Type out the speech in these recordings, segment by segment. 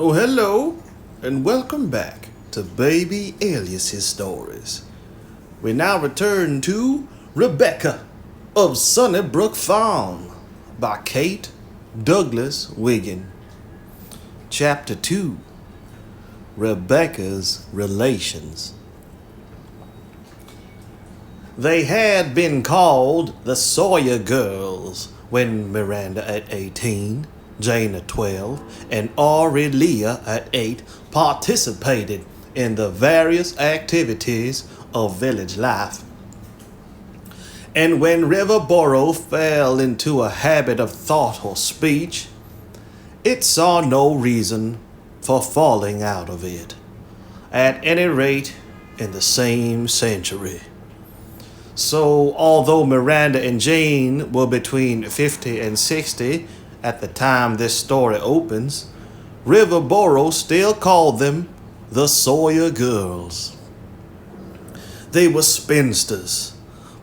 Oh, hello, and welcome back to Baby Alias's Stories. We now return to Rebecca of Sunnybrook Farm by Kate Douglas Wiggin. Chapter 2 Rebecca's Relations. They had been called the Sawyer girls when Miranda at 18, Jane at 12, and Aurelia at 8 participated in the various activities of village life. And when Riverboro fell into a habit of thought or speech, it saw no reason for falling out of it, at any rate in the same century. So, although Miranda and Jane were between 50 and 60 at the time this story opens, Riverboro still called them the Sawyer girls. They were spinsters,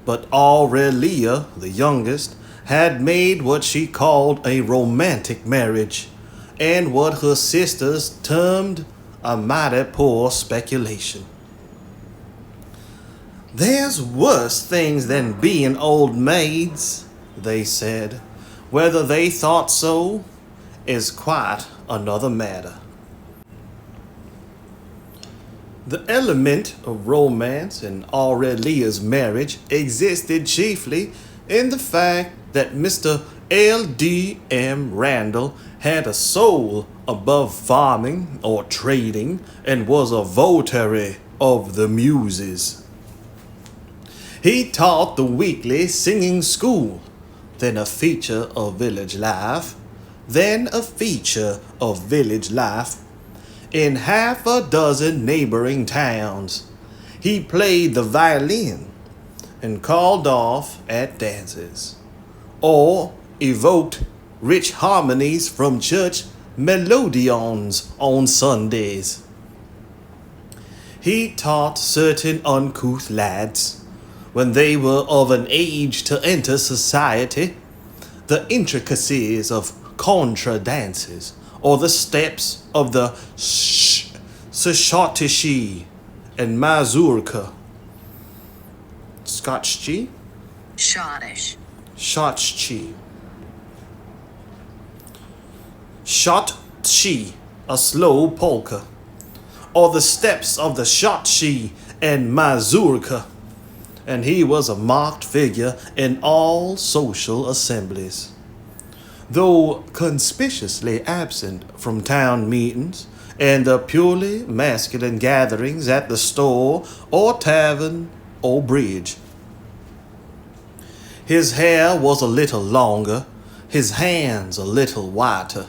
but Aurelia, the youngest, had made what she called a romantic marriage, and what her sisters termed a mighty poor speculation. "There's worse things than being old maids," they said. Whether they thought so is quite another matter. The element of romance in Aurelia's marriage existed chiefly in the fact that Mr. L.D.M. Randall had a soul above farming or trading and was a votary of the muses. He taught the weekly singing school, then a feature of village life, then a feature of village life in half a dozen neighboring towns. He played the violin and called off at dances, or evoked rich harmonies from church melodeons on Sundays. He taught certain uncouth lads, when they were of an age to enter society, the intricacies of contra dances, or the steps of the Schottische and mazurka. Scotchchi? Schottish. Schotchi. Schotchi, a slow polka. Or the steps of the Schotchi and mazurka. And he was a marked figure in all social assemblies. Though conspicuously absent from town meetings and the purely masculine gatherings at the store or tavern or bridge. His hair was a little longer, his hands a little whiter,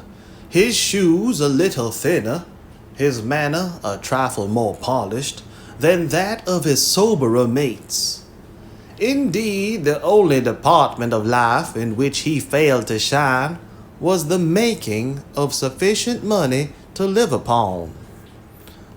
his shoes a little thinner, his manner a trifle more polished than that of his soberer mates. Indeed, the only department of life in which he failed to shine was the making of sufficient money to live upon.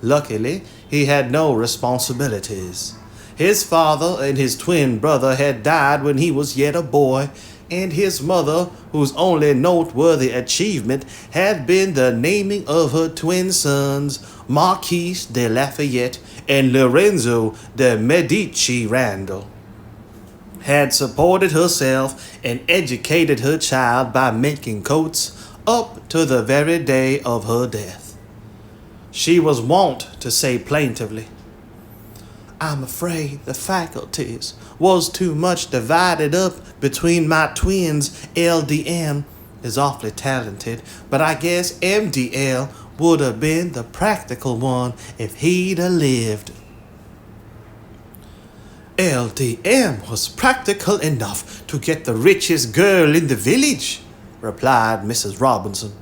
Luckily, he had no responsibilities. His father and his twin brother had died when he was yet a boy, and his mother, whose only noteworthy achievement had been the naming of her twin sons, Marquis de Lafayette and Lorenzo de Medici Randall, had supported herself and educated her child by making coats up to the very day of her death. She was wont to say plaintively, "I'm afraid the faculties was too much divided up between my twins. LDM is awfully talented, but I guess MDL would have been the practical one if he'd have lived." "LDM was practical enough to get the richest girl in the village," replied Mrs. Robinson.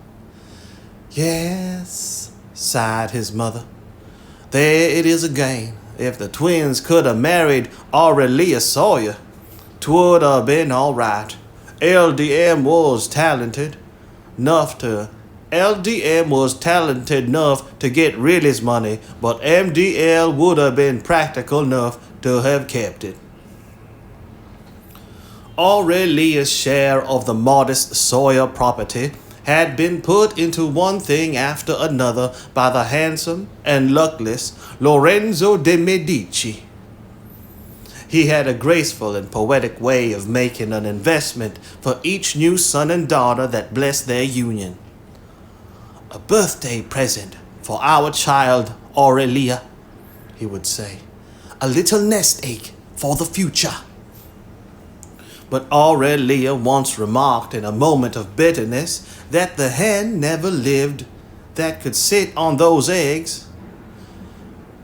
"Yes," sighed his mother. "There it is again. If the twins could have married Aurelia Sawyer, 'twould have been all right. LDM was talented enough to get Riley's money, but MDL would have been practical enough to have kept it." Aurelia's share of the modest Sawyer property had been put into one thing after another by the handsome and luckless Lorenzo de' Medici. He had a graceful and poetic way of making an investment for each new son and daughter that blessed their union. "A birthday present for our child Aurelia," he would say. "A little nest egg for the future." But Aurelia once remarked in a moment of bitterness that the hen never lived that could sit on those eggs.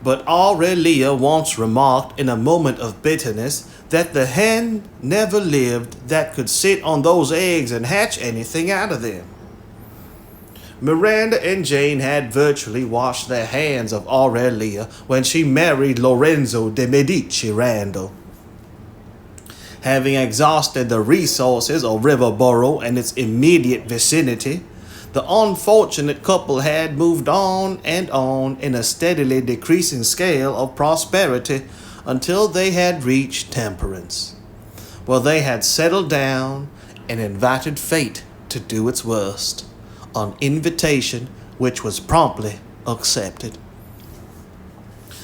But Aurelia once remarked in a moment of bitterness that the hen never lived that could sit on those eggs and hatch anything out of them. Miranda and Jane had virtually washed their hands of Aurelia when she married Lorenzo de' Medici Randall. Having exhausted the resources of Riverboro and its immediate vicinity, the unfortunate couple had moved on in a steadily decreasing scale of prosperity until they had reached temperance, where they had settled down and invited fate to do its worst, an invitation which was promptly accepted.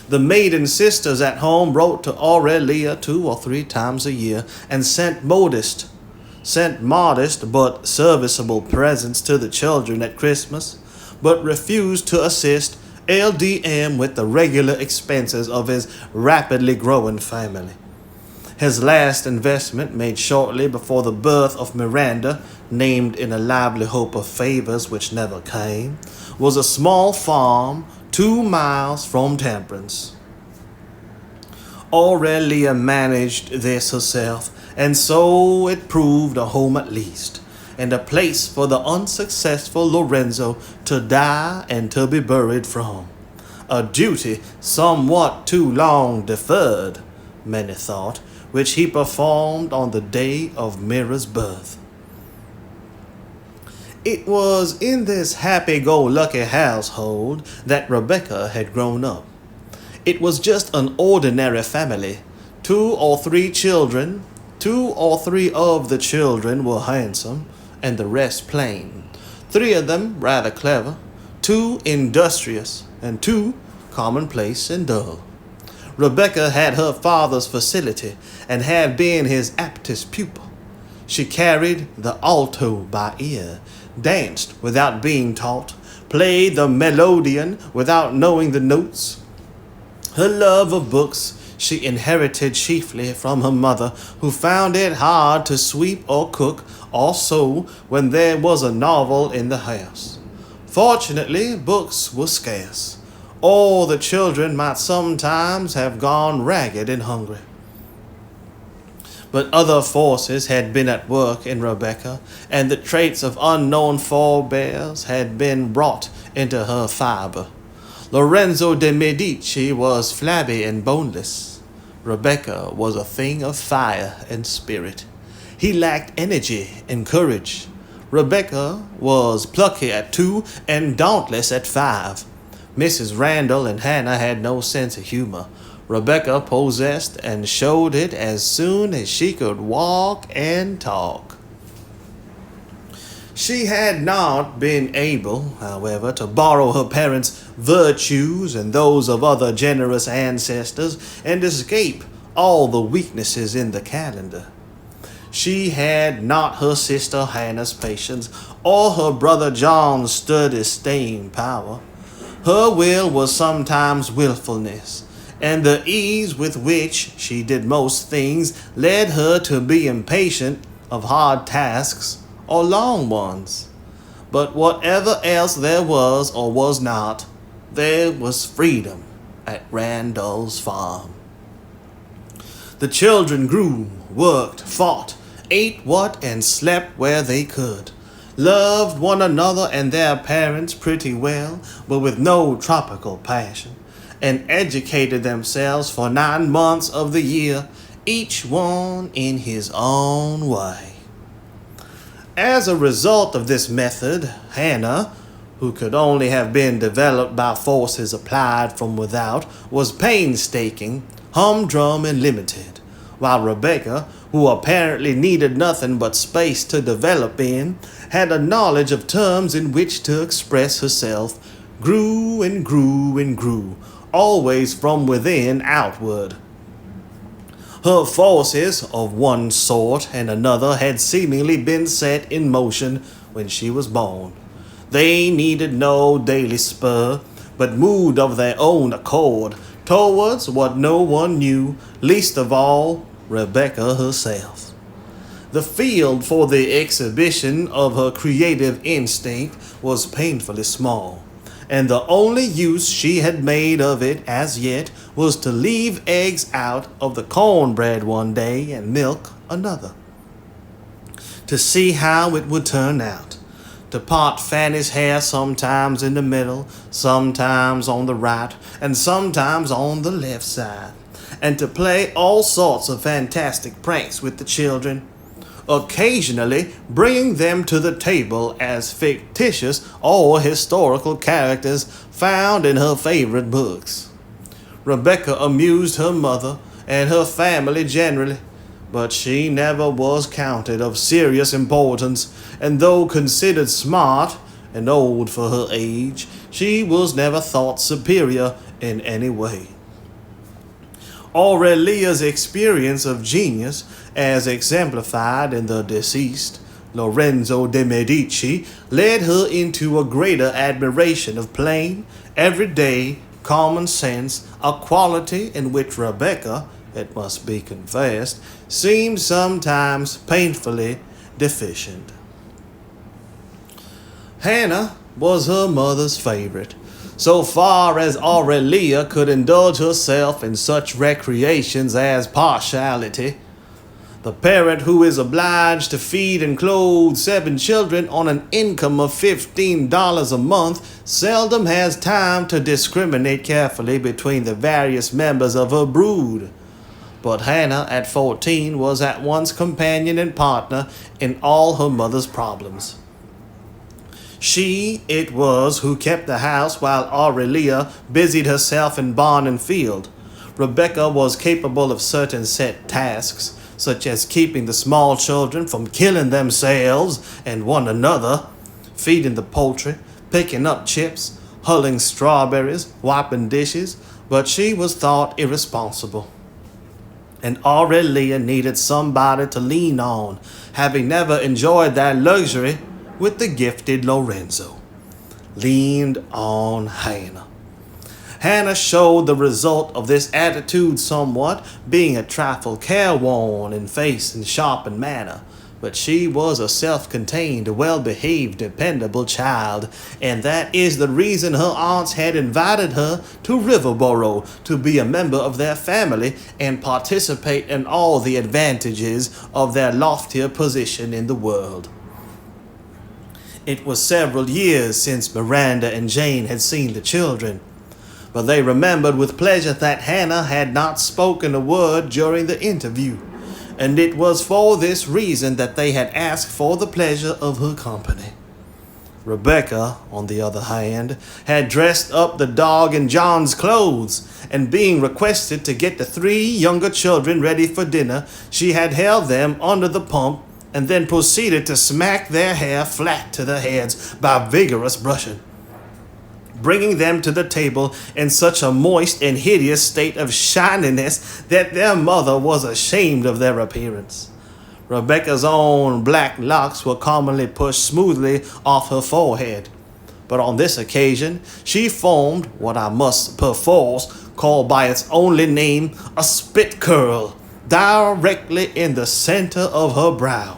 The maiden sisters at home wrote to Aurelia 2 or 3 times a year and sent modest but serviceable presents to the children at Christmas, but refused to assist LDM with the regular expenses of his rapidly growing family. His last investment, made shortly before the birth of Miranda, named in a lively hope of favors which never came, was a small farm 2 miles from Temperance. Aurelia managed this herself, and so it proved a home at least, and a place for the unsuccessful Lorenzo to die and to be buried from. A duty somewhat too long deferred, many thought, which he performed on the day of Mira's birth. It was in this happy-go-lucky household that Rebecca had grown up. It was just an ordinary family, 2 or 3 children. 2 or 3 of the children were handsome, and the rest plain. 3 of them rather clever, 2 industrious, and 2 commonplace and dull. Rebecca had her father's facility, and had been his aptest pupil. She carried the alto by ear, danced without being taught, played the melodeon without knowing the notes. Her love of books she inherited chiefly from her mother, who found it hard to sweep or cook or sew when there was a novel in the house. Fortunately, books were scarce, or the children might sometimes have gone ragged and hungry. But other forces had been at work in Rebecca, and the traits of unknown forebears had been brought into her fiber. Lorenzo de' Medici was flabby and boneless. Rebecca was a thing of fire and spirit. He lacked energy and courage. Rebecca was plucky at 2 and dauntless at 5. Mrs. Randall and Hannah had no sense of humor. Rebecca possessed and showed it as soon as she could walk and talk. She had not been able, however, to borrow her parents' virtues and those of other generous ancestors and escape all the weaknesses in the calendar. She had not her sister Hannah's patience or her brother John's sturdy staying power. Her will was sometimes willfulness, and the ease with which she did most things led her to be impatient of hard tasks or long ones. But whatever else there was or was not, there was freedom at Randall's farm. The children grew, worked, fought, ate what and slept where they could, loved one another and their parents pretty well, but with no tropical passion, and educated themselves for 9 months of the year, each one in his own way. As a result of this method, Hannah, who could only have been developed by forces applied from without, was painstaking, humdrum, and limited, while Rebecca, who apparently needed nothing but space to develop in, had a knowledge of terms in which to express herself, grew and grew and grew, always from within outward. Her forces of one sort and another had seemingly been set in motion when she was born. They needed no daily spur, but moved of their own accord towards what no one knew, least of all Rebecca herself. The field for the exhibition of her creative instinct was painfully small, and the only use she had made of it as yet was to leave eggs out of the cornbread one day and milk another, to see how it would turn out, to part Fanny's hair sometimes in the middle, sometimes on the right, and sometimes on the left side, and to play all sorts of fantastic pranks with the children, occasionally bringing them to the table as fictitious or historical characters found in her favorite books. Rebecca amused her mother and her family generally, but she never was counted of serious importance, and though considered smart and old for her age, she was never thought superior in any way. Aurelia's experience of genius, as exemplified in the deceased Lorenzo de' Medici, led her into a greater admiration of plain, everyday, common sense, a quality in which Rebecca, it must be confessed, seemed sometimes painfully deficient. Hannah was her mother's favorite, so far as Aurelia could indulge herself in such recreations as partiality. The parent who is obliged to feed and clothe 7 children on an income of $15 a month seldom has time to discriminate carefully between the various members of her brood. But Hannah, at 14, was at once companion and partner in all her mother's problems. She it was who kept the house while Aurelia busied herself in barn and field. Rebecca was capable of certain set tasks, such as keeping the small children from killing themselves and one another, feeding the poultry, picking up chips, hulling strawberries, wiping dishes, but she was thought irresponsible. And Aurelia needed somebody to lean on, having never enjoyed that luxury with the gifted Lorenzo. Leaned on Hannah. Hannah showed the result of this attitude somewhat, being a trifle careworn in face and sharp in manner. But she was a self-contained, well-behaved, dependable child, and that is the reason her aunts had invited her to Riverboro to be a member of their family and participate in all the advantages of their loftier position in the world. It was several years since Miranda and Jane had seen the children, but they remembered with pleasure that Hannah had not spoken a word during the interview, and it was for this reason that they had asked for the pleasure of her company. Rebecca, on the other hand, had dressed up the dog in John's clothes, and being requested to get the 3 younger children ready for dinner, she had held them under the pump and then proceeded to smack their hair flat to their heads by vigorous brushing, bringing them to the table in such a moist and hideous state of shininess that their mother was ashamed of their appearance. Rebecca's own black locks were commonly pushed smoothly off her forehead, but on this occasion she formed what I must perforce call by its only name a spit curl, directly in the center of her brow,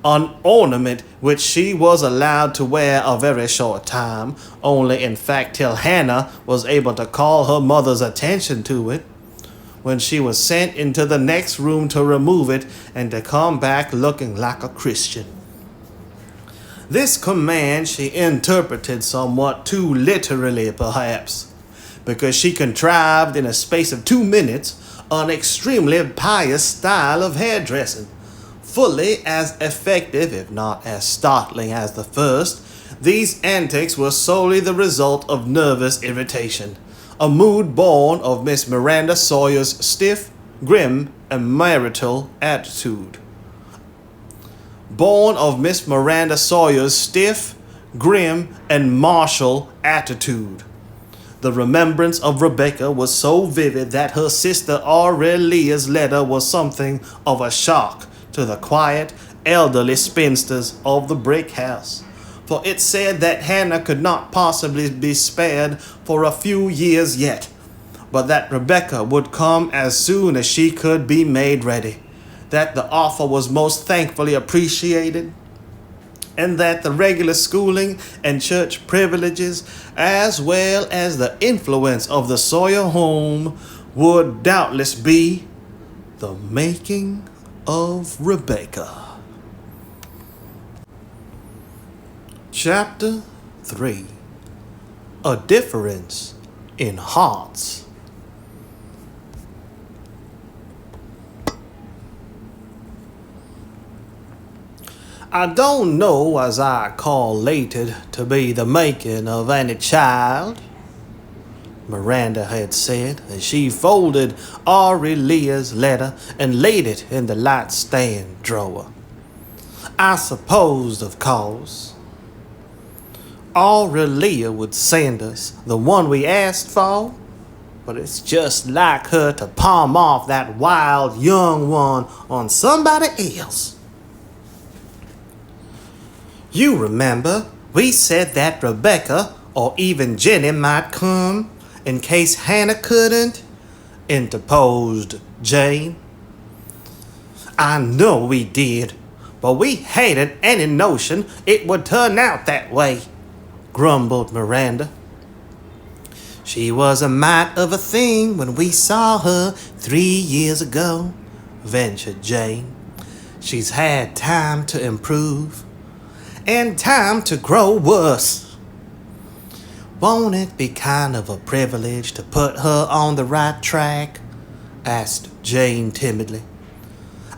an ornament which she was allowed to wear a very short time, only in fact till Hannah was able to call her mother's attention to it, when she was sent into the next room to remove it and to come back looking like a Christian. This command she interpreted somewhat too literally, perhaps, because she contrived in a space of 2 minutes an extremely pious style of hairdressing, fully as effective, if not as startling as the first. These antics were solely the result of nervous irritation, a mood born of Miss Miranda Sawyer's stiff, grim and marital attitude. Born of Miss Miranda Sawyer's stiff, grim, and martial attitude. The remembrance of Rebecca was so vivid that her sister Aurelia's letter was something of a shock to the quiet, elderly spinsters of the brick house, for it said that Hannah could not possibly be spared for a few years yet, but that Rebecca would come as soon as she could be made ready, that the offer was most thankfully appreciated, and that the regular schooling and church privileges, as well as the influence of the Sawyer home, would doubtless be the making of Rebecca. Chapter 3. A Difference in Hearts. I don't know as I correlated to be the making of any child, Miranda had said as she folded Aurelia's letter and laid it in the light stand drawer. I supposed, of course, Aurelia would send us the one we asked for, but it's just like her to palm off that wild young one on somebody else. You remember, we said that Rebecca or even Jenny might come in case Hannah couldn't, interposed Jane. I know we did, but we hated any notion it would turn out that way, grumbled Miranda. She was a mite of a thing when we saw her 3 years ago, ventured Jane. She's had time to improve, and time to grow worse. Won't it be kind of a privilege to put her on the right track? Asked Jane timidly.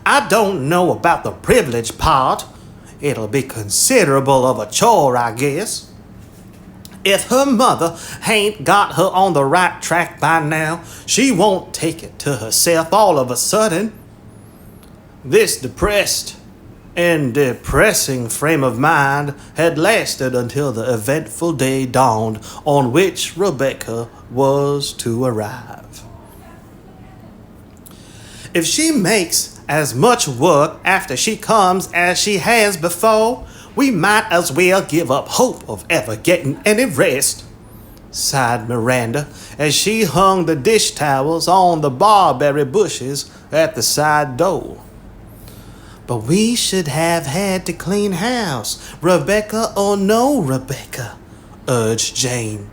I don't know about the privilege part. It'll be considerable of a chore, I guess. If her mother hain't got her on the right track by now, she won't take it to herself all of a sudden. This depressed and depressing frame of mind had lasted until the eventful day dawned on which Rebecca was to arrive. If she makes as much work after she comes as she has before, we might as well give up hope of ever getting any rest, sighed Miranda as she hung the dish towels on the barberry bushes at the side door. But we should have had to clean house, Rebecca or no Rebecca, urged Jane.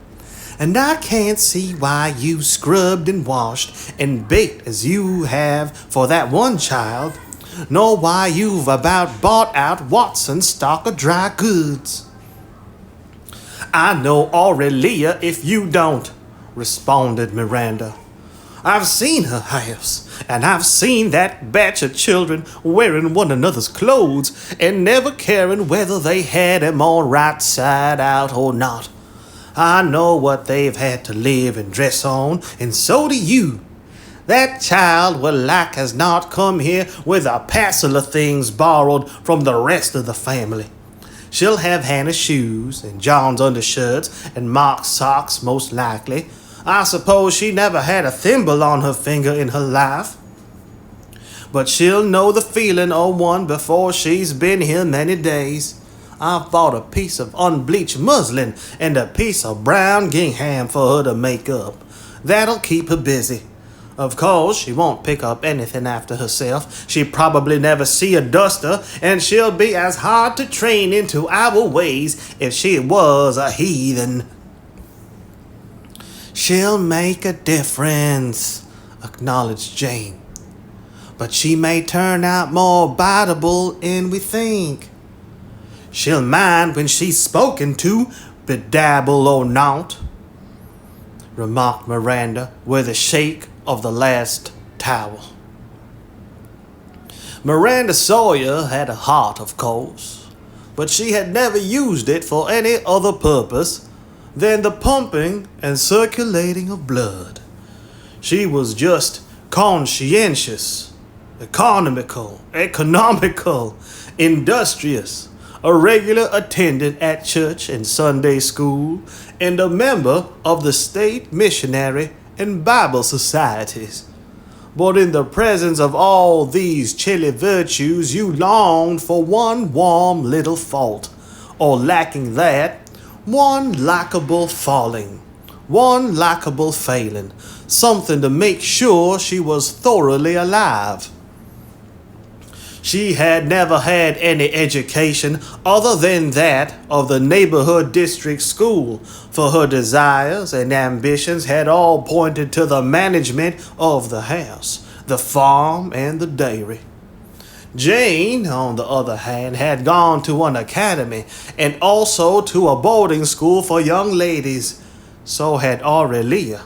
And I can't see why you scrubbed and washed and baked as you have for that one child, nor why you've about bought out Watson's stock of dry goods. I know Aurelia if you don't, responded Miranda. I've seen her house, and I've seen that batch of children wearing one another's clothes and never caring whether they had 'em on right side out or not. I know what they've had to live and dress on, and so do you. That child will like as not come here with a parcel of things borrowed from the rest of the family. She'll have Hannah's shoes and John's undershirts and Mark's socks most likely. I suppose she never had a thimble on her finger in her life. But she'll know the feeling of one before she's been here many days. I've bought a piece of unbleached muslin and a piece of brown gingham for her to make up. That'll keep her busy. Of course, she won't pick up anything after herself. She probably never see a duster, and she'll be as hard to train into our ways if she was a heathen. She'll make a difference, acknowledged Jane. But she may turn out more biteable than we think. She'll mind when she's spoken to, bedabble or not, remarked Miranda with a shake of the last towel. Miranda Sawyer had a heart, of course, but she had never used it for any other purpose than the pumping and circulating of blood. She was just conscientious economical, industrious, a regular attendant at church and Sunday school, and a member of the state missionary and Bible societies. But in the presence of all these chilly virtues, you longed for one warm little fault, or lacking that, one likable falling, one likable failing, something to make sure she was thoroughly alive. She had never had any education other than that of the neighborhood district school, for her desires and ambitions had all pointed to the management of the house, the farm, and the dairy. Jane, on the other hand, had gone to an academy and also to a boarding school for young ladies. So had Aurelia.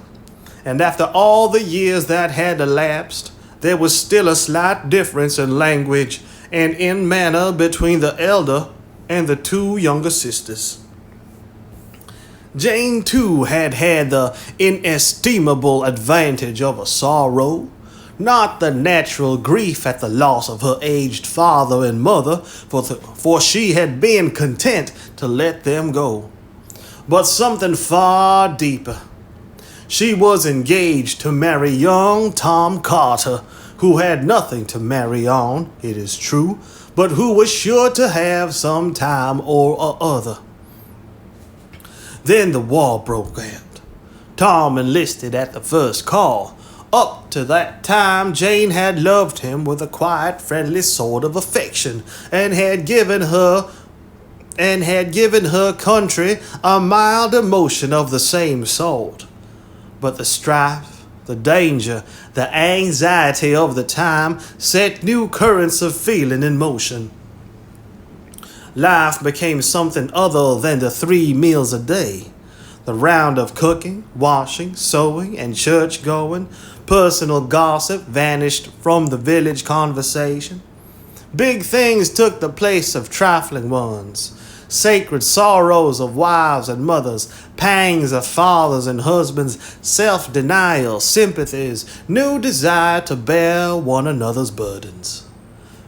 And after all the years that had elapsed, there was still a slight difference in language and in manner between the elder and the two younger sisters. Jane, too, had had the inestimable advantage of a sorrow, not the natural grief at the loss of her aged father and mother, for she had been content to let them go, but something far deeper. She was engaged to marry young Tom Carter, who had nothing to marry on, it is true, but who was sure to have some time or other. Then the war broke out. Tom enlisted at the first call. Up to that time, Jane had loved him with a quiet, friendly sort of affection, and had given her country a mild emotion of the same sort. But the strife, the danger, the anxiety of the time set new currents of feeling in motion. Life became something other than the 3 meals a day. The round of cooking, washing, sewing, and church going, personal gossip vanished from the village conversation. Big things took the place of trifling ones. Sacred sorrows of wives and mothers, pangs of fathers and husbands, self-denial, sympathies, new desire to bear one another's burdens.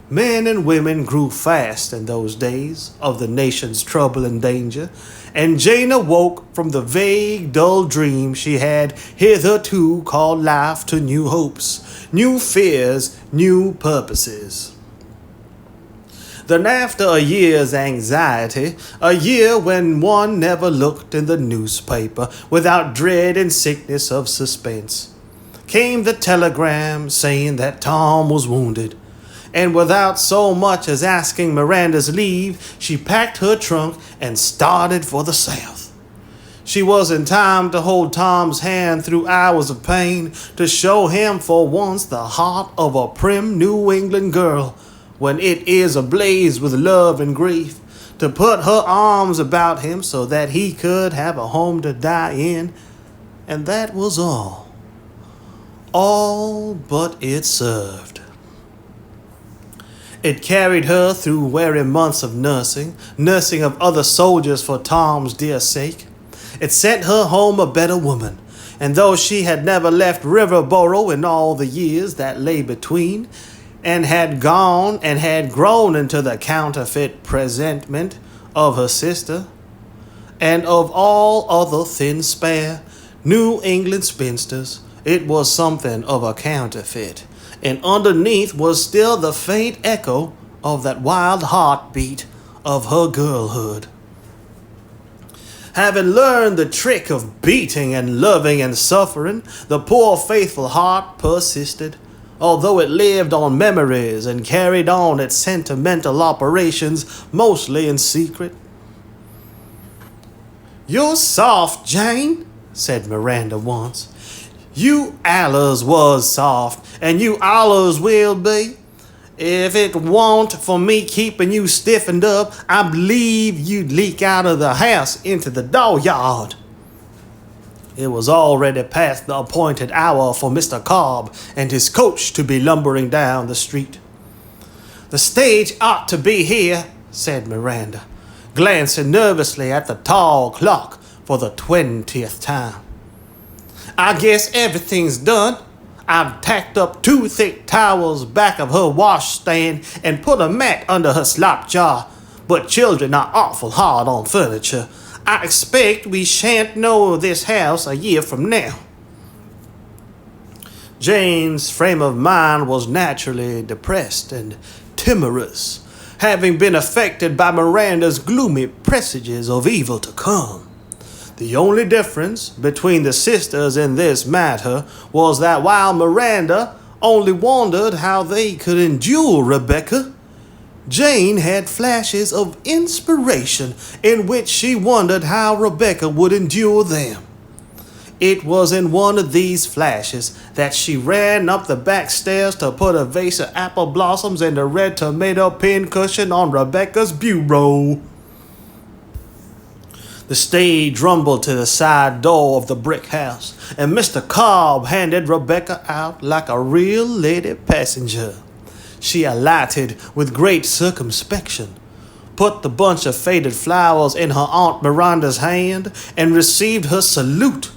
Men and women grew fast in those days of the nation's trouble and danger, and Jane awoke from the vague, dull dream she had hitherto called life to new hopes, new fears, new purposes. Then after a year's anxiety, a year when one never looked in the newspaper without dread and sickness of suspense, came the telegram saying that Tom was wounded, and without so much as asking Miranda's leave, she packed her trunk and started for the South. She was in time to hold Tom's hand through hours of pain, to show him for once the heart of a prim New England girl, when it is ablaze with love and grief, to put her arms about him so that he could have a home to die in, and that was all. All but it served. It carried her through weary months of nursing of other soldiers for Tom's dear sake. It sent her home a better woman, and though she had never left Riverboro in all the years that lay between, and had gone and had grown into the counterfeit presentment of her sister, and of all other thin, spare New England spinsters, it was something of a counterfeit, and underneath was still the faint echo of that wild heartbeat of her girlhood. Having learned the trick of beating and loving and suffering, the poor faithful heart persisted, although it lived on memories and carried on its sentimental operations mostly in secret. "You're soft, Jane," said Miranda once. "You allers was soft, and you allers will be. If it wa'n't for me keeping you stiffened up, I believe you'd leak out of the house into the dooryard." It was already past the appointed hour for Mr. Cobb and his coach to be lumbering down the street. "The stage ought to be here," said Miranda, glancing nervously at the tall clock for the 20th time. "I guess everything's done. I've tacked up 2 thick towels back of her washstand and put a mat under her slop jar. But children are awful hard on furniture. I expect we shan't know this house a year from now. Jane's frame of mind was naturally depressed and timorous, having been affected by Miranda's gloomy presages of evil to come. The only difference between the sisters in this matter was that while Miranda only wondered how they could endure Rebecca, Jane had flashes of inspiration in which she wondered how Rebecca would endure them. It was in one of these flashes that she ran up the back stairs to put a vase of apple blossoms and a red tomato pincushion on Rebecca's bureau. The stage rumbled to the side door of the brick house, and Mr. Cobb handed Rebecca out like a real lady passenger. She alighted with great circumspection, put the bunch of faded flowers in her Aunt Miranda's hand, and received her salute.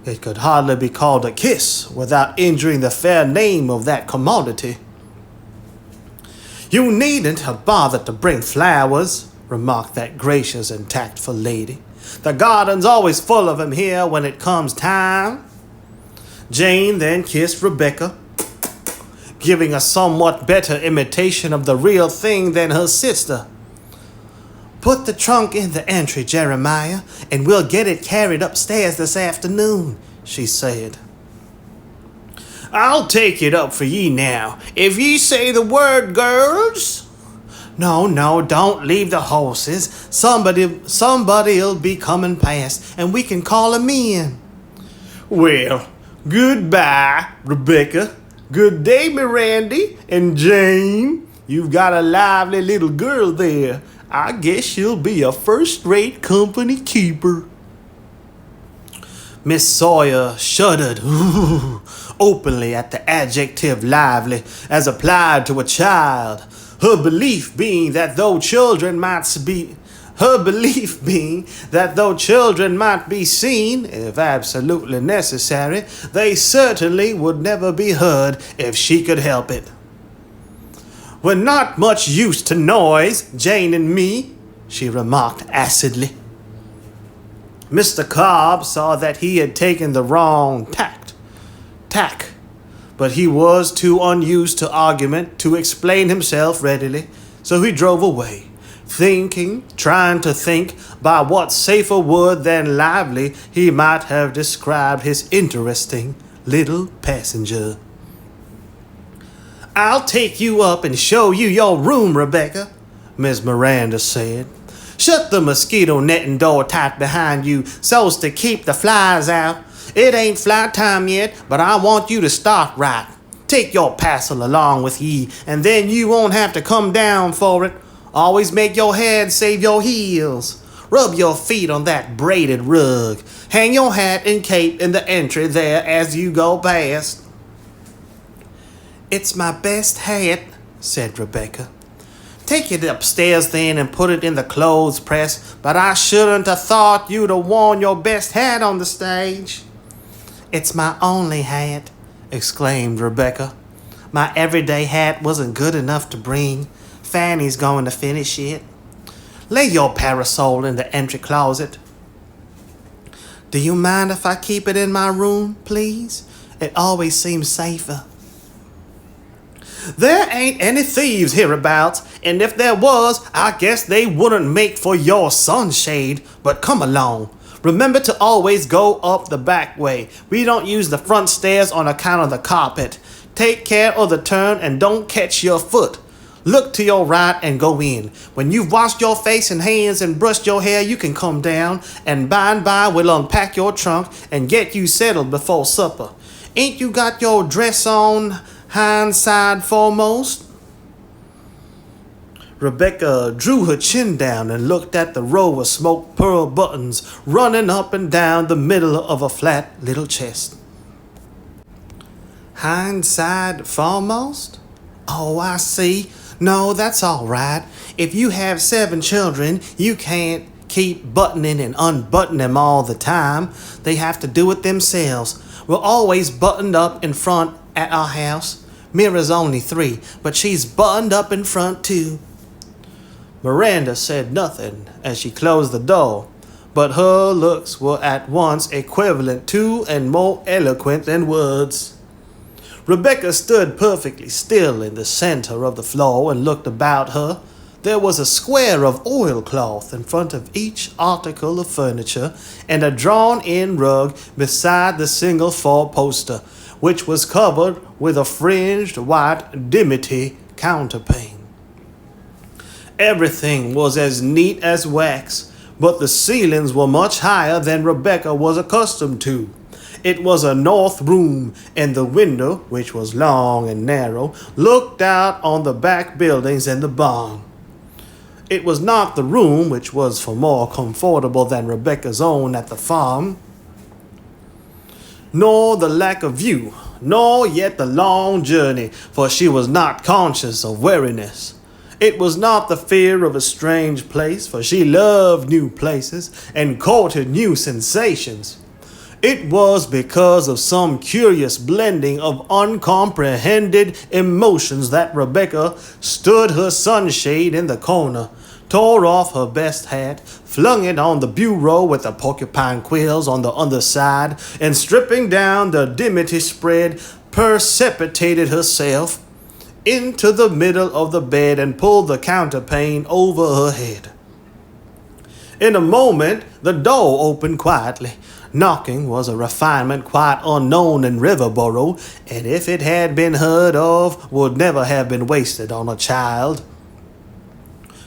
It could hardly be called a kiss without injuring the fair name of that commodity. "You needn't have bothered to bring flowers," remarked that gracious and tactful lady. "The garden's always full of 'em here when it comes time." Jane then kissed Rebecca, giving a somewhat better imitation of the real thing than her sister. "Put the trunk in the entry, Jeremiah, and we'll get it carried upstairs this afternoon," she said. "I'll take it up for ye now, if ye say the word, girls." No, don't leave the horses. Somebody'll be coming past, and we can call 'em in." "Well, goodbye, Rebecca. Good day, Miranda and Jane. You've got a lively little girl there. I guess she'll be a first-rate company keeper." Miss Sawyer shuddered openly at the adjective lively as applied to a child, her belief being that though children might be seen, if absolutely necessary, they certainly would never be heard if she could help it. "We're not much used to noise, Jane and me," she remarked acidly. Mr. Cobb saw that he had taken the wrong tack, but he was too unused to argument to explain himself readily, so he drove away, trying to think by what safer word than lively he might have described his interesting little passenger. "I'll take you up and show you your room, Rebecca," Miss Miranda said. "Shut the mosquito netting door tight behind you so's to keep the flies out. It ain't fly time yet, but I want you to start right. Take your parcel along with ye, and then you won't have to come down for it. Always make your head save your heels. Rub your feet on that braided rug. Hang your hat and cape in the entry there as you go past." "It's my best hat," said Rebecca. "Take it upstairs then and put it in the clothes press, but I shouldn't have thought you'd have worn your best hat on the stage." "It's my only hat," exclaimed Rebecca. "My everyday hat wasn't good enough to bring. Fanny's going to finish it. Lay your parasol in the entry closet." "Do you mind if I keep it in my room, please? It always seems safer." "There ain't any thieves hereabouts, and if there was, I guess they wouldn't make for your sunshade. But come along. Remember to always go up the back way. We don't use the front stairs on account of the carpet. Take care of the turn and don't catch your foot. Look to your right and go in. When you've washed your face and hands and brushed your hair, you can come down, and by and by we'll unpack your trunk and get you settled before supper. Ain't you got your dress on hindside foremost?" Rebecca drew her chin down and looked at the row of smoked pearl buttons running up and down the middle of a flat little chest. "Hindside foremost? Oh, I see. No, that's all right. If you have 7 children, you can't keep buttoning and unbuttoning them all the time. They have to do it themselves. We're always buttoned up in front at our house. Mira's only 3, but she's buttoned up in front too. Miranda said nothing as she closed the door, but her looks were at once equivalent to and more eloquent than words. Rebecca stood perfectly still in the center of the floor and looked about her. There was a square of oilcloth in front of each article of furniture and a drawn-in rug beside the single four-poster, which was covered with a fringed white dimity counterpane. Everything was as neat as wax, but the ceilings were much higher than Rebecca was accustomed to. It was a north room, and the window, which was long and narrow, looked out on the back buildings and the barn. It was not the room which was for more comfortable than Rebecca's own at the farm, nor the lack of view, nor yet the long journey, for she was not conscious of weariness. It was not the fear of a strange place, for she loved new places and courted new sensations. It was because of some curious blending of uncomprehended emotions that Rebecca stood her sunshade in the corner, tore off her best hat, flung it on the bureau with the porcupine quills on the underside, and stripping down the dimity spread, precipitated herself into the middle of the bed and pulled the counterpane over her head. In a moment, the door opened quietly. Knocking was a refinement quite unknown in Riverboro, and if it had been heard of, would never have been wasted on a child.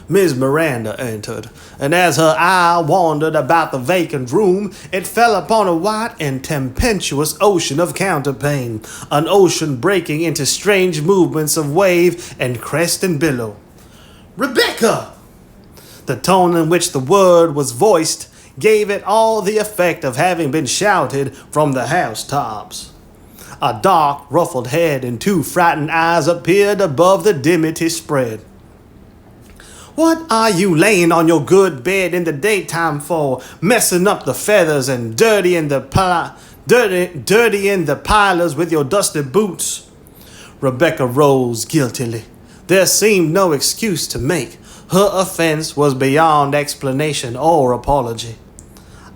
Miss Miranda entered, and as her eye wandered about the vacant room, it fell upon a white and tempestuous ocean of counterpane, an ocean breaking into strange movements of wave and crest and billow. "Rebecca!" The tone in which the word was voiced gave it all the effect of having been shouted from the housetops. A dark, ruffled head and 2 frightened eyes appeared above the dimity spread. "What are you laying on your good bed in the daytime for, messing up the feathers and dirtying the pilers with your dusty boots?" Rebecca rose guiltily. There seemed no excuse to make. Her offense was beyond explanation or apology.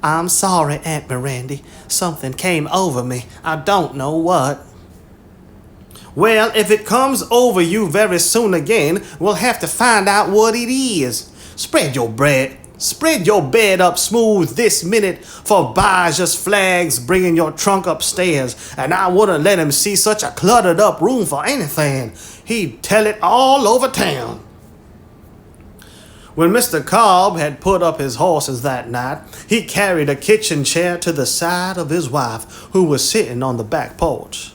"I'm sorry, Aunt Miranda. Something came over me. I don't know what." "Well, if it comes over you very soon again, we'll have to find out what it is. Spread your bed up smooth this minute, for Bijah's flags bringing your trunk upstairs, and I wouldn't let him see such a cluttered up room for anything. He'd tell it all over town." When Mr. Cobb had put up his horses that night, he carried a kitchen chair to the side of his wife, who was sitting on the back porch.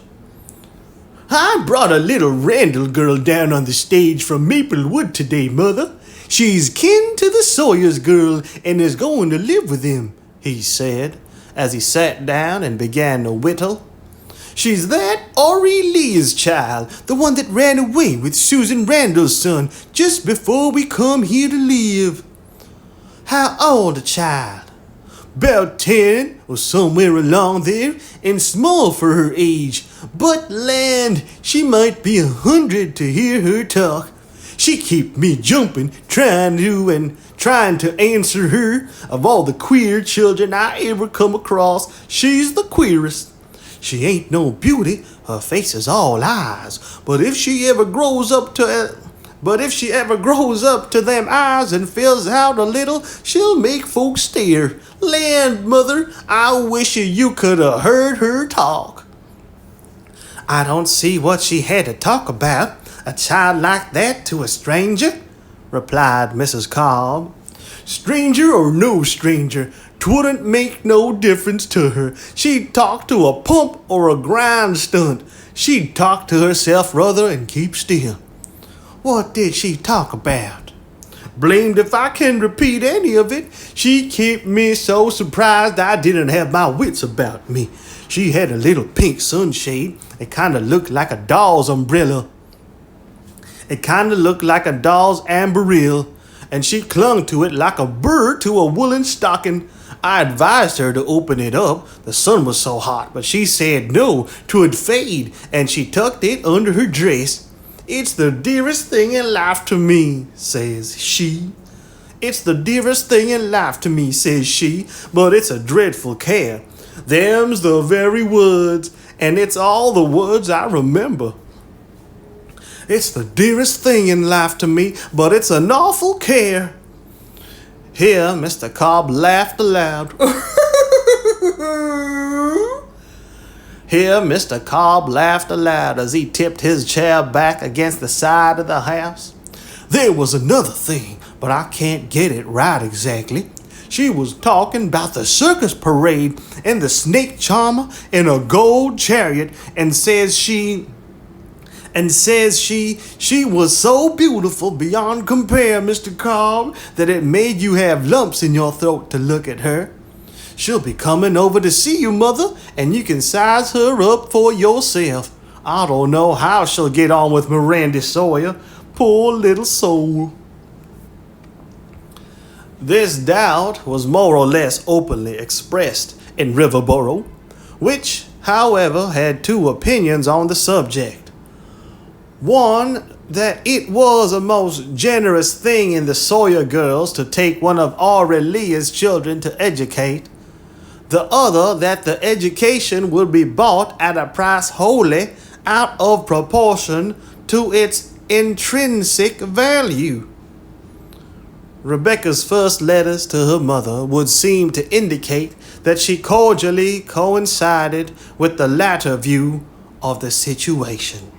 "I brought a little Randall girl down on the stage from Maplewood today, Mother. She's kin to the Sawyer's girl and is going to live with him," he said, as he sat down and began to whittle. "She's that Orrie Lee's child, the one that ran away with Susan Randall's son just before we come here to live." "How old a child?" "'Bout 10 or somewhere along there, and small for her age. But land, she might be 100 to hear her talk. She keep me jumping, trying to answer her. Of all the queer children I ever come across, she's the queerest. She ain't no beauty, her face is all eyes, but if she ever grows up to them eyes and fills out a little, she'll make folks stare. Land, Mother, I wish you could have heard her talk." "I don't see what she had to talk about, a child like that to a stranger," replied Mrs. Cobb. "Stranger or no stranger, 'twouldn't make no difference to her. She'd talk to a pump or a grind stunt. She'd talk to herself rather and keep still." "What did she talk about?" "Blamed if I can repeat any of it. She kept me so surprised I didn't have my wits about me. She had a little pink sunshade. It kind of looked like a doll's umbrella. It kind of looked like a doll's amberil, and she clung to it like a bird to a woolen stocking. I advised her to open it up. The sun was so hot, but she said no, 'twould fade, and she tucked it under her dress. It's the dearest thing in life to me, says she. It's the dearest thing in life to me, says she, but it's a dreadful care. Them's the very words, and it's all the words I remember. It's the dearest thing in life to me, but it's an awful care. Here, Mr. Cobb laughed aloud. Here, Mr. Cobb laughed aloud as he tipped his chair back against the side of the house. There was another thing, but I can't get it right exactly. She was talking about the circus parade and the snake charmer in a gold chariot, and says she was so beautiful beyond compare, Mr. Cobb, that it made you have lumps in your throat to look at her. She'll be coming over to see you, Mother, and you can size her up for yourself. I don't know how she'll get on with Miranda Sawyer. Poor little soul. This doubt was more or less openly expressed in Riverboro, which, however, had two opinions on the subject. One, that it was a most generous thing in the Sawyer girls to take one of Aurelia's children to educate. The other, that the education would be bought at a price wholly out of proportion to its intrinsic value. Rebecca's first letters to her mother would seem to indicate that she cordially coincided with the latter view of the situation.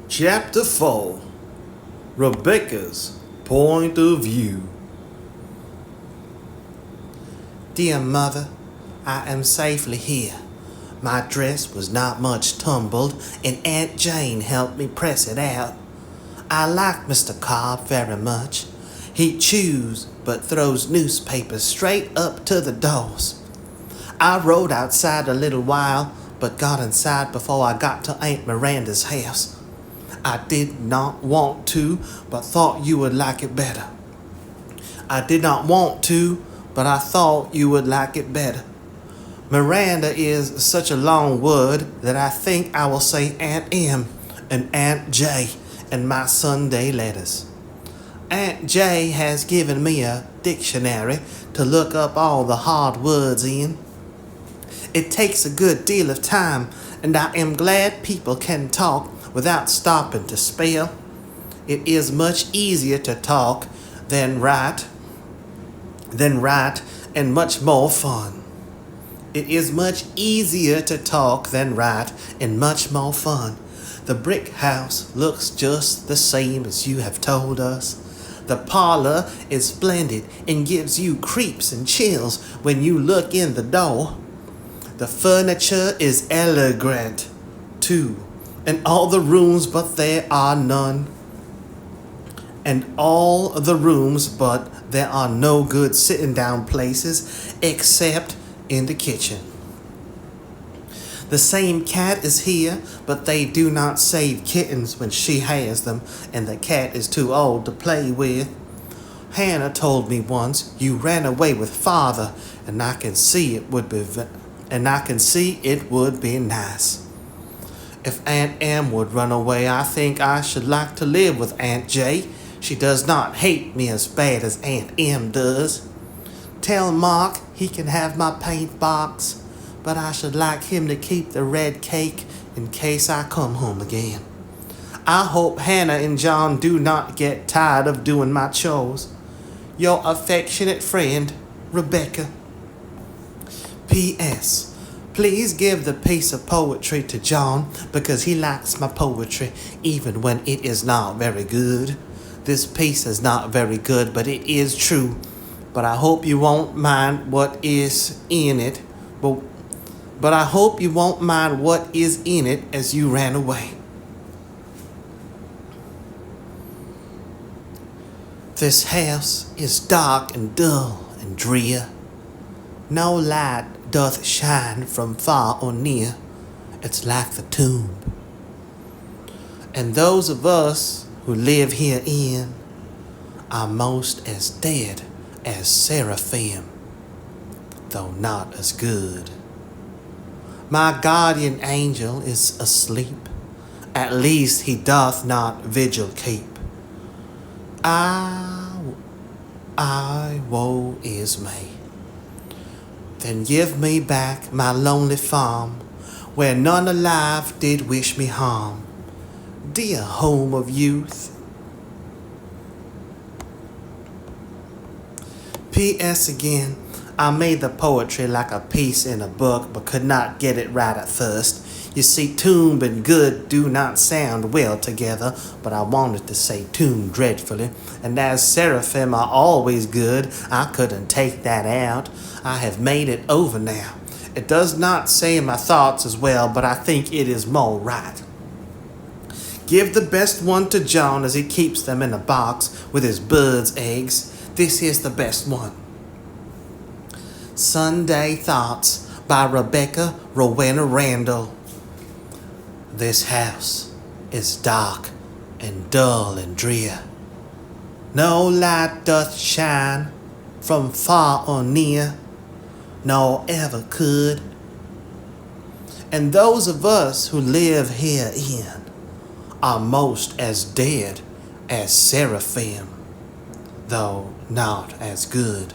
Chapter 4. Rebecca's Point of View. Dear Mother, I am safely here. My dress was not much tumbled, and Aunt Jane helped me press it out. I like Mr. Cobb very much. He chews but throws newspapers straight up to the doors. I rode outside a little while, but got inside before I got to Aunt Miranda's house. I did not want to, but thought you would like it better. I did not want to, but I thought you would like it better. Miranda is such a long word that I think I will say Aunt M and Aunt J in my Sunday letters. Aunt J has given me a dictionary to look up all the hard words in. It takes a good deal of time, and I am glad people can talk without stopping to spell. It is much easier to talk than write, and much more fun. It is much easier to talk than write, and much more fun. The brick house looks just the same as you have told us. The parlor is splendid and gives you creeps and chills when you look in the door. The furniture is elegant, too, and all the rooms but there are none. And all the rooms but there are no good sitting down places except in the kitchen. The same cat is here, but they do not save kittens when she has them, and the cat is too old to play with. Hannah told me once you ran away with father, and I can see it would be nice. If Aunt M would run away, I think I should like to live with Aunt J. She does not hate me as bad as Aunt M does. Tell Mark he can have my paint box, but I should like him to keep the red cake in case I come home again. I hope Hannah and John do not get tired of doing my chores. Your affectionate friend, Rebecca. P.S. Please give the piece of poetry to John because he likes my poetry even when it is not very good. This piece is not very good, but it is true. But I hope you won't mind what is in it. But I hope you won't mind what is in it as you ran away. This house is dark and dull and drear. No light doth shine from far or near. It's like the tomb. And those of us who live herein are most as dead as seraphim, though not as good. My guardian angel is asleep, at least he doth not vigil keep. Woe is me. Then give me back my lonely farm, where none alive did wish me harm. Dear home of youth. P.S. again, I made the poetry like a piece in a book, but could not get it right at first. You see, tomb and good do not sound well together, but I wanted to say tomb dreadfully. And as seraphim are always good, I couldn't take that out. I have made it over now. It does not say my thoughts as well, but I think it is more right. Give the best one to John as he keeps them in a box with his bird's eggs. This is the best one. Sunday Thoughts by Rebecca Rowena Randall. This house is dark and dull and drear. No light doth shine from far or near, nor ever could. And those of us who live herein are most as dead as seraphim, though not as good.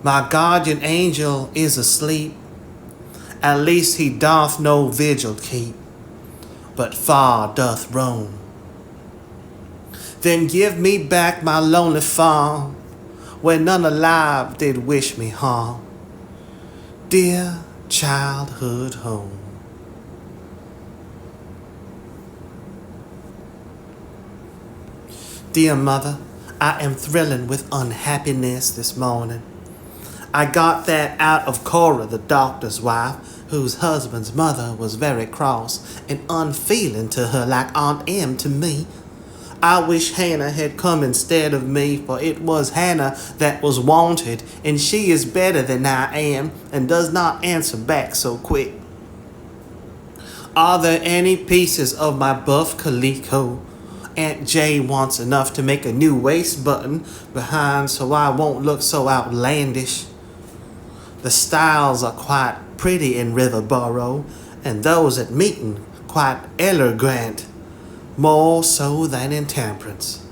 My guardian angel is asleep, at least he doth no vigil keep, but far doth roam. Then give me back my lonely farm, where none alive did wish me harm. Dear childhood home. Dear mother, I am thrilling with unhappiness this morning. I got that out of Cora, the doctor's wife, whose husband's mother was very cross and unfeeling to her like Aunt Em to me. I wish Hannah had come instead of me, for it was Hannah that was wanted, and she is better than I am, and does not answer back so quick. Are there any pieces of my buff calico? Aunt Jay wants enough to make a new waist button behind so I won't look so outlandish. The styles are quite pretty in Riverboro, and those at Meeton quite elegant, more so than in Temperance.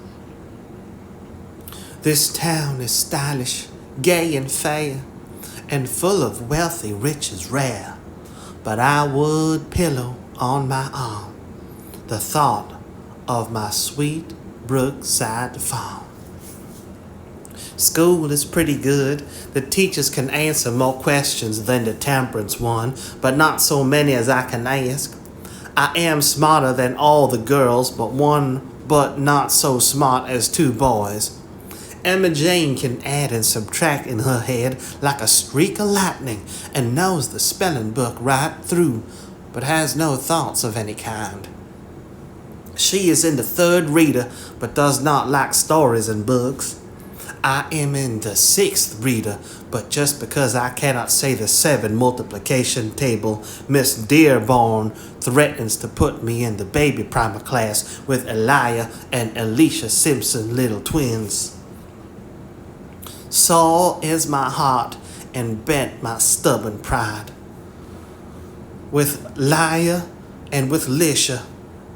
This town is stylish, gay and fair, and full of wealthy riches rare, but I would pillow on my arm the thought of my sweet Brookside farm. School is pretty good. The teachers can answer more questions than the Temperance one, but not so many as I can ask. I am smarter than all the girls, but not so smart as two boys. Emma Jane can add and subtract in her head like a streak of lightning, and knows the spelling book right through, but has no thoughts of any kind. She is in the third reader, but does not like stories and books. I am in the sixth reader, but just because I cannot say the 7 multiplication table, Miss Dearborn threatens to put me in the baby primer class with Elijah and Alicia Simpson little twins. Sore is my heart and bent my stubborn pride. With Elijah and with Alicia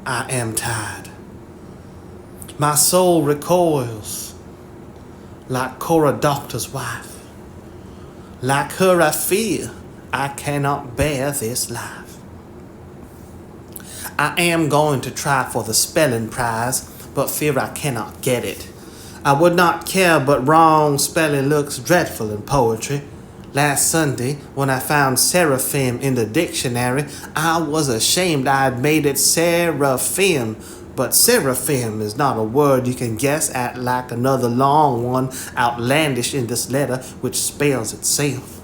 I am tied. My soul recoils like Cora doctor's wife. Like her I fear I cannot bear this life. I am going to try for the spelling prize, but fear I cannot get it. I would not care, but wrong spelling looks dreadful in poetry. Last Sunday, when I found seraphim in the dictionary, I was ashamed I had made it seraphim. But seraphim is not a word you can guess at like another long one outlandish in this letter which spells itself.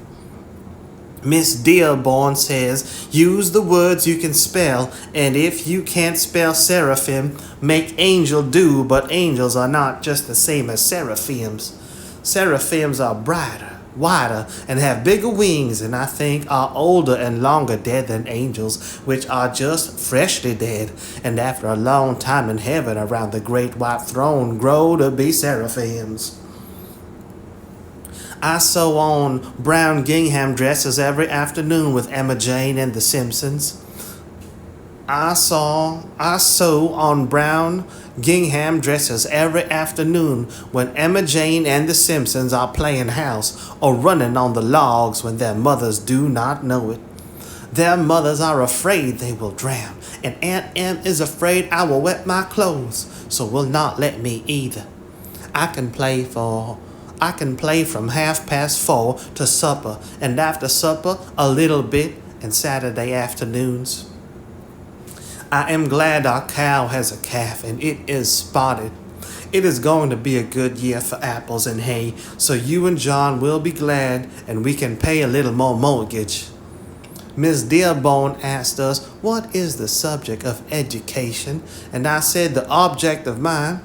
Miss Dearborn says, use the words you can spell, and if you can't spell seraphim, make angel do, but angels are not just the same as seraphims. Seraphims are brighter, wider, and have bigger wings, and I think are older and longer dead than angels, which are just freshly dead, and after a long time in heaven around the great white throne grow to be seraphims. I sew on brown gingham dresses every afternoon with Emma Jane and the Simpsons. I sew on brown gingham dresses every afternoon when Emma Jane and the Simpsons are playing house or running on the logs when their mothers do not know it. Their mothers are afraid they will drown, and Aunt Em is afraid I will wet my clothes, so will not let me either. I can play from 4:30 to supper, and after supper a little bit, and Saturday afternoons. I am glad our cow has a calf, and it is spotted. It is going to be a good year for apples and hay, so you and John will be glad, and we can pay a little more mortgage. Miss Dearborn asked us, what is the subject of education? And I said the object of mine.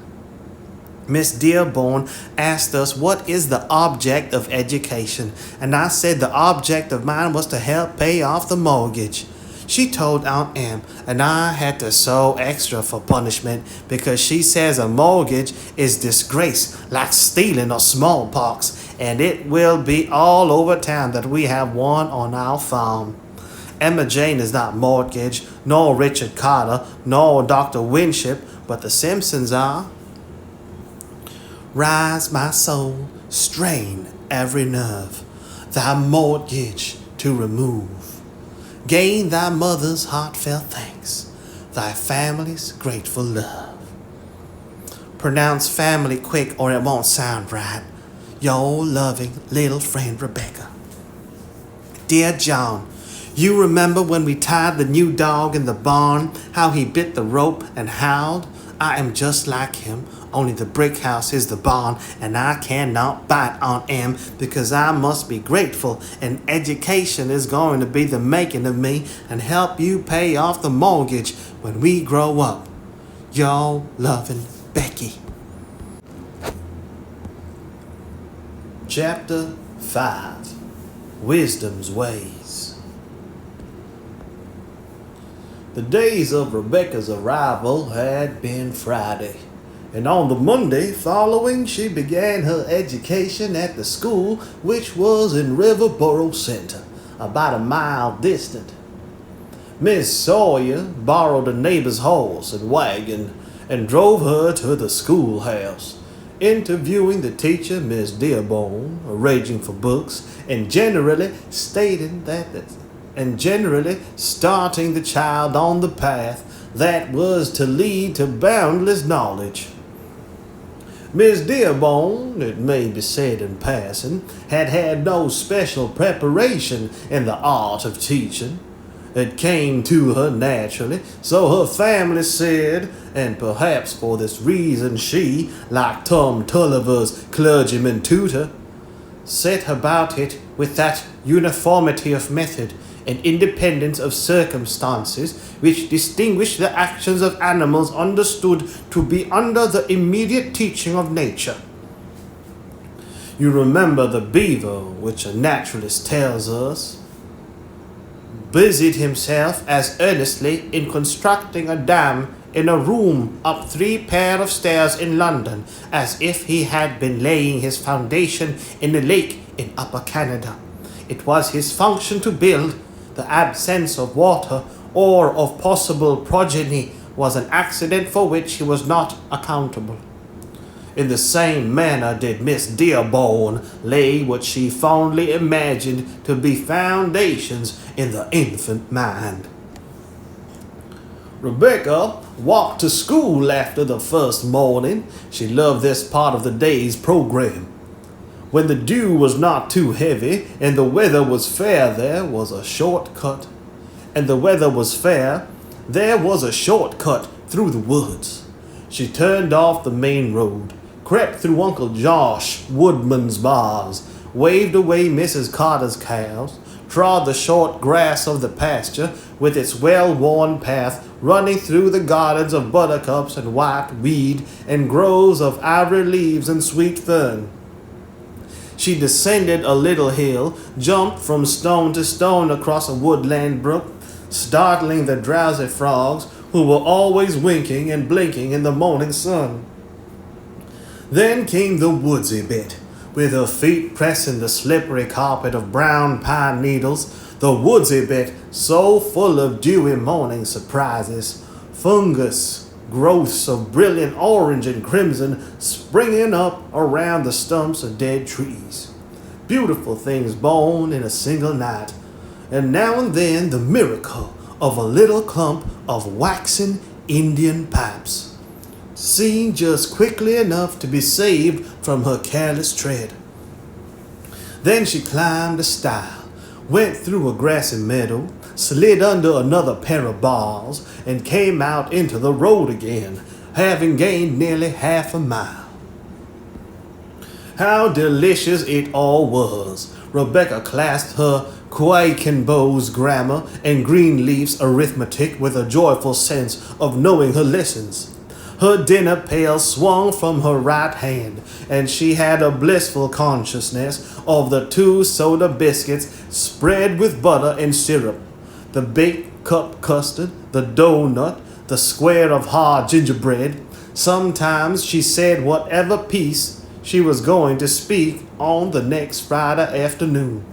Miss Dearborn asked us, what is the object of education? And I said the object of mine was to help pay off the mortgage. She told Aunt Em, and I had to sew extra for punishment because she says a mortgage is disgrace like stealing or smallpox, and it will be all over town that we have one on our farm. Emma Jane is not mortgaged, nor Richard Carter, nor Dr. Winship, but the Simpsons are. Rise, my soul, strain every nerve, thy mortgage to remove. Gain thy mother's heartfelt thanks, thy family's grateful love. Pronounce family quick or it won't sound right. Your loving little friend Rebecca. Dear John, you remember when we tied the new dog in the barn, how he bit the rope and howled? I am just like him, only the brick house is the barn, and I cannot bite Aunt Em because I must be grateful, and education is going to be the making of me and help you pay off the mortgage when we grow up. Your loving Becky. Chapter 5. Wisdom's Ways. The days of Rebecca's arrival had been Friday, and on the Monday following she began her education at the school, which was in Riverboro Center, about a mile distant. Miss Sawyer borrowed a neighbor's horse and wagon and drove her to the schoolhouse, interviewing the teacher, Miss Dearborn, arranging for books, and generally starting the child on the path that was to lead to boundless knowledge. Miss Dearborn, it may be said in passing, had no special preparation in the art of teaching. It came to her naturally, so her family said, and perhaps for this reason she, like Tom Tulliver's clergyman tutor, set about it with that uniformity of method and independence of circumstances which distinguish the actions of animals understood to be under the immediate teaching of nature. You remember the beaver, which a naturalist tells us, busied himself as earnestly in constructing a dam in a room up 3 pair of stairs in London as if he had been laying his foundation in a lake in Upper Canada. It was his function to build. The absence of water or of possible progeny was an accident for which he was not accountable. In the same manner did Miss Dearborn lay what she fondly imagined to be foundations in the infant mind. Rebecca walked to school after the first morning. She loved this part of the day's program. When the dew was not too heavy and the weather was fair, there was a shortcut. Through the woods. She turned off the main road, crept through Uncle Josh Woodman's bars, waved away Mrs. Carter's cows, trod the short grass of the pasture with its well-worn path running through the gardens of buttercups and white weed and groves of ivory leaves and sweet fern. She descended a little hill, jumped from stone to stone across a woodland brook, startling the drowsy frogs who were always winking and blinking in the morning sun. Then came the woodsy bit, with her feet pressing the slippery carpet of brown pine needles, the woodsy bit so full of dewy morning surprises, fungus, growths of brilliant orange and crimson springing up around the stumps of dead trees. Beautiful things born in a single night, and now and then the miracle of a little clump of waxen Indian pipes, seen just quickly enough to be saved from her careless tread. Then she climbed a stile, went through a grassy meadow, slid under another pair of bars, and came out into the road again, having gained nearly half a mile. How delicious it all was! Rebecca classed her Quakenbow's grammar and Greenleaf's arithmetic with a joyful sense of knowing her lessons. Her dinner pail swung from her right hand, and she had a blissful consciousness of the 2 soda biscuits spread with butter and syrup, the baked cup custard, the doughnut, the square of hard gingerbread. Sometimes she said whatever piece she was going to speak on the next Friday afternoon.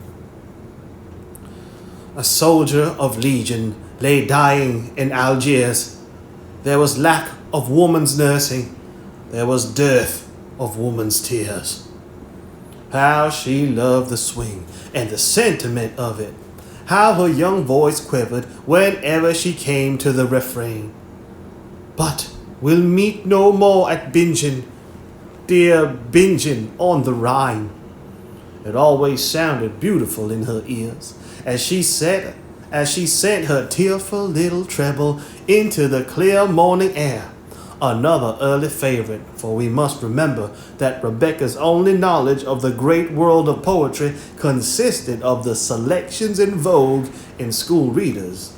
A soldier of Legion lay dying in Algiers. There was lack of woman's nursing. There was dearth of woman's tears. How she loved the swing and the sentiment of it. How her young voice quivered whenever she came to the refrain. But we'll meet no more at Bingen, dear Bingen on the Rhine. It always sounded beautiful in her ears as she sent her tearful little treble into the clear morning air. Another early favorite, for we must remember that Rebecca's only knowledge of the great world of poetry consisted of the selections in vogue in school readers,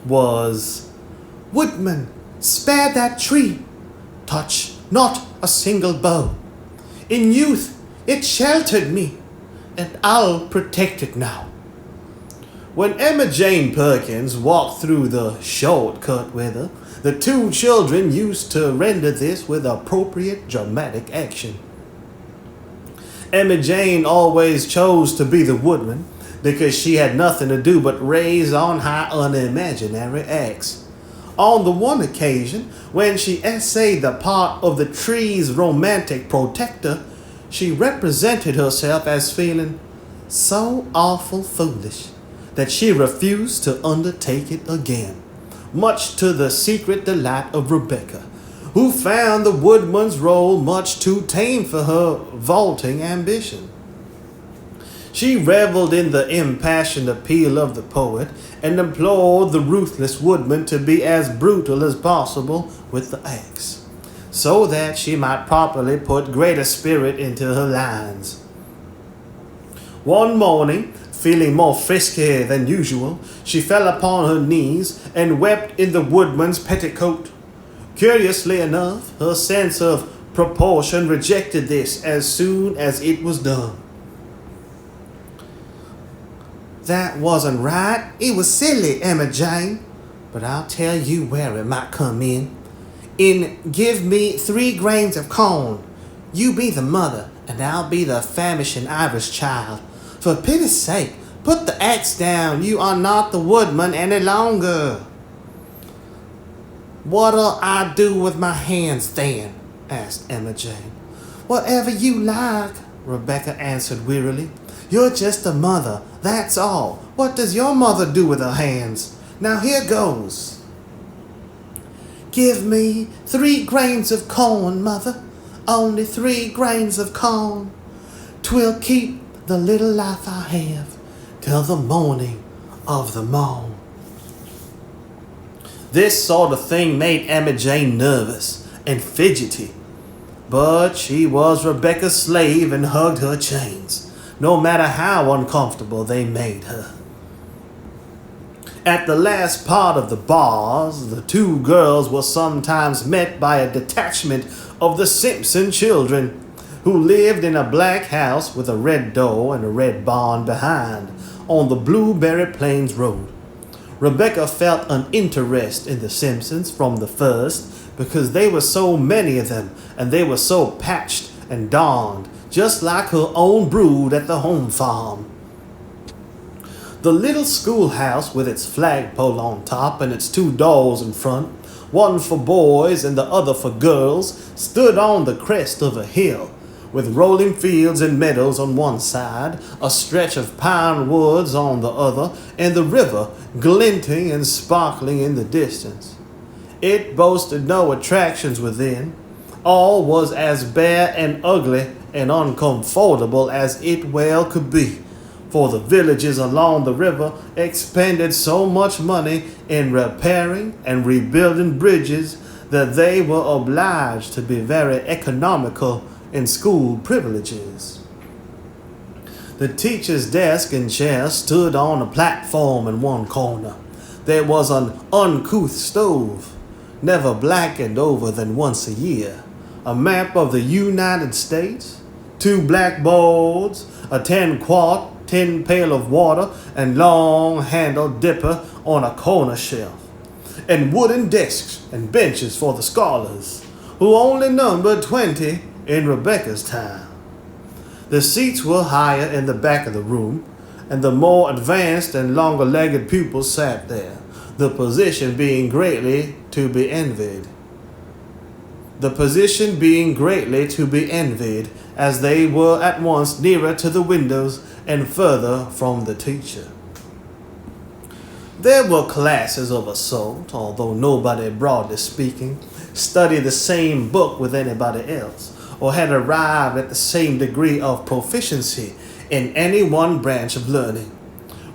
was "Woodman, spare that tree, touch not a single bough. In youth it sheltered me, and I'll protect it now." When Emma Jane Perkins walked through the shortcut with her, the 2 children used to render this with appropriate dramatic action. Emma Jane always chose to be the woodman because she had nothing to do but raise on high unimaginary acts. On the one occasion, when she essayed the part of the tree's romantic protector, she represented herself as feeling so awful foolish that she refused to undertake it again, much to the secret delight of Rebecca, who found the woodman's role much too tame for her vaulting ambition. She reveled in the impassioned appeal of the poet and implored the ruthless woodman to be as brutal as possible with the axe, so that she might properly put greater spirit into her lines. One morning, feeling more frisky than usual, she fell upon her knees and wept in the woodman's petticoat. Curiously enough, her sense of proportion rejected this as soon as it was done. "That wasn't right. It was silly, Emma Jane. But I'll tell you where it might come in. Give me 3 grains of corn. You be the mother, and I'll be the famishing Irish child. For pity's sake, put the axe down. You are not the woodman any longer." "What'll I do with my hands then?" asked Emma Jane. "Whatever you like," Rebecca answered wearily. "You're just a mother, that's all. What does your mother do with her hands? Now here goes. Give me 3 grains of corn, mother. Only 3 grains of corn. 'Twill keep the little life I have till the morning of the morn." This sort of thing made Emma Jane nervous and fidgety, but she was Rebecca's slave and hugged her chains, no matter how uncomfortable they made her. At the last part of the bars, the 2 girls were sometimes met by a detachment of the Simpson children, who lived in a black house with a red door and a red barn behind, on the Blueberry Plains Road. Rebecca felt an interest in the Simpsons from the first, because they were so many of them, and they were so patched and darned, just like her own brood at the home farm. The little schoolhouse with its flagpole on top and its two doors in front, one for boys and the other for girls, stood on the crest of a hill, with rolling fields and meadows on one side, a stretch of pine woods on the other, and the river glinting and sparkling in the distance. It boasted no attractions within. All was as bare and ugly and uncomfortable as it well could be, for the villages along the river expended so much money in repairing and rebuilding bridges that they were obliged to be very economical in school privileges. The teacher's desk and chair stood on a platform in one corner. There was an uncouth stove, never blackened over than once a year, a map of the United States, two blackboards, a 10-quart tin pail of water, and long-handled dipper on a corner shelf, and wooden desks and benches for the scholars, who only numbered 20 in Rebecca's time. The seats were higher in the back of the room, and the more advanced and longer-legged pupils sat there, the position being greatly to be envied. As they were at once nearer to the windows and further from the teacher. There were classes of a sort, although nobody, broadly speaking, studied the same book with anybody else, or had arrived at the same degree of proficiency in any one branch of learning.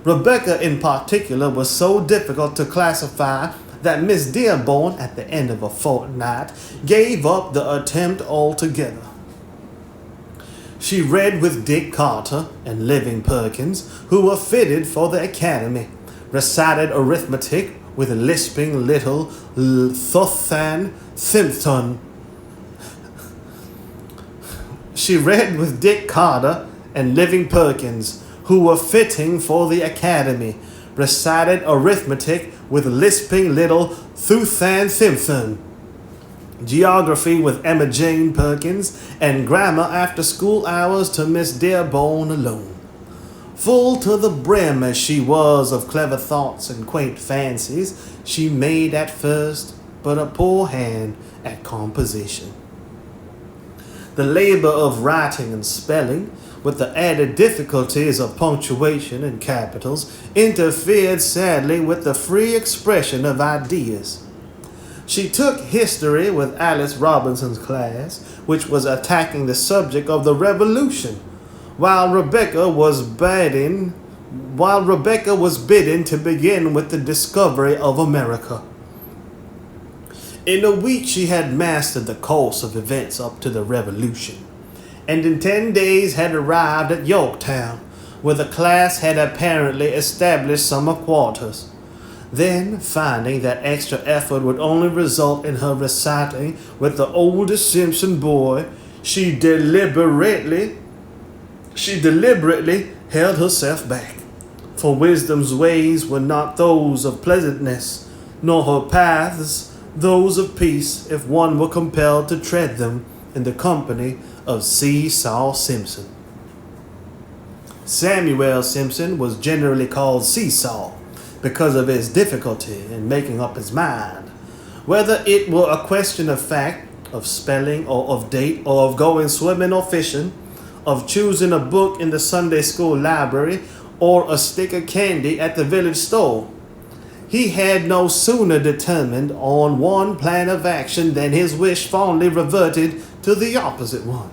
Rebecca in particular was so difficult to classify that Miss Dearborn, at the end of a fortnight, gave up the attempt altogether. She read with Dick Carter and Living Perkins, who were fitted for the academy, recited arithmetic with lisping little Thothan Thimpton. She read with Dick Carter and Living Perkins, who were fitting for the academy, recited arithmetic with lisping little Thothan Thimpton, geography with Emma Jane Perkins, and grammar after school hours to Miss Dearborn alone. Full to the brim as she was of clever thoughts and quaint fancies, she made at first but a poor hand at composition. The labor of writing and spelling, with the added difficulties of punctuation and capitals, interfered sadly with the free expression of ideas. She took history with Alice Robinson's class, which was attacking the subject of the Revolution, while Rebecca was bidden to begin with the discovery of America. In a week she had mastered the course of events up to the Revolution, and in 10 days had arrived at Yorktown, where the class had apparently established summer quarters. Then, finding that extra effort would only result in her reciting with the oldest Simpson boy, she deliberately held herself back, for wisdom's ways were not those of pleasantness, nor her paths those of peace, if one were compelled to tread them in the company of Seesaw Simpson. Samuel Simpson was generally called Seesaw because of his difficulty in making up his mind, whether it were a question of fact, of spelling, or of date, or of going swimming or fishing, of choosing a book in the Sunday school library, or a stick of candy at the village store. He had no sooner determined on one plan of action than his wish fondly reverted to the opposite one.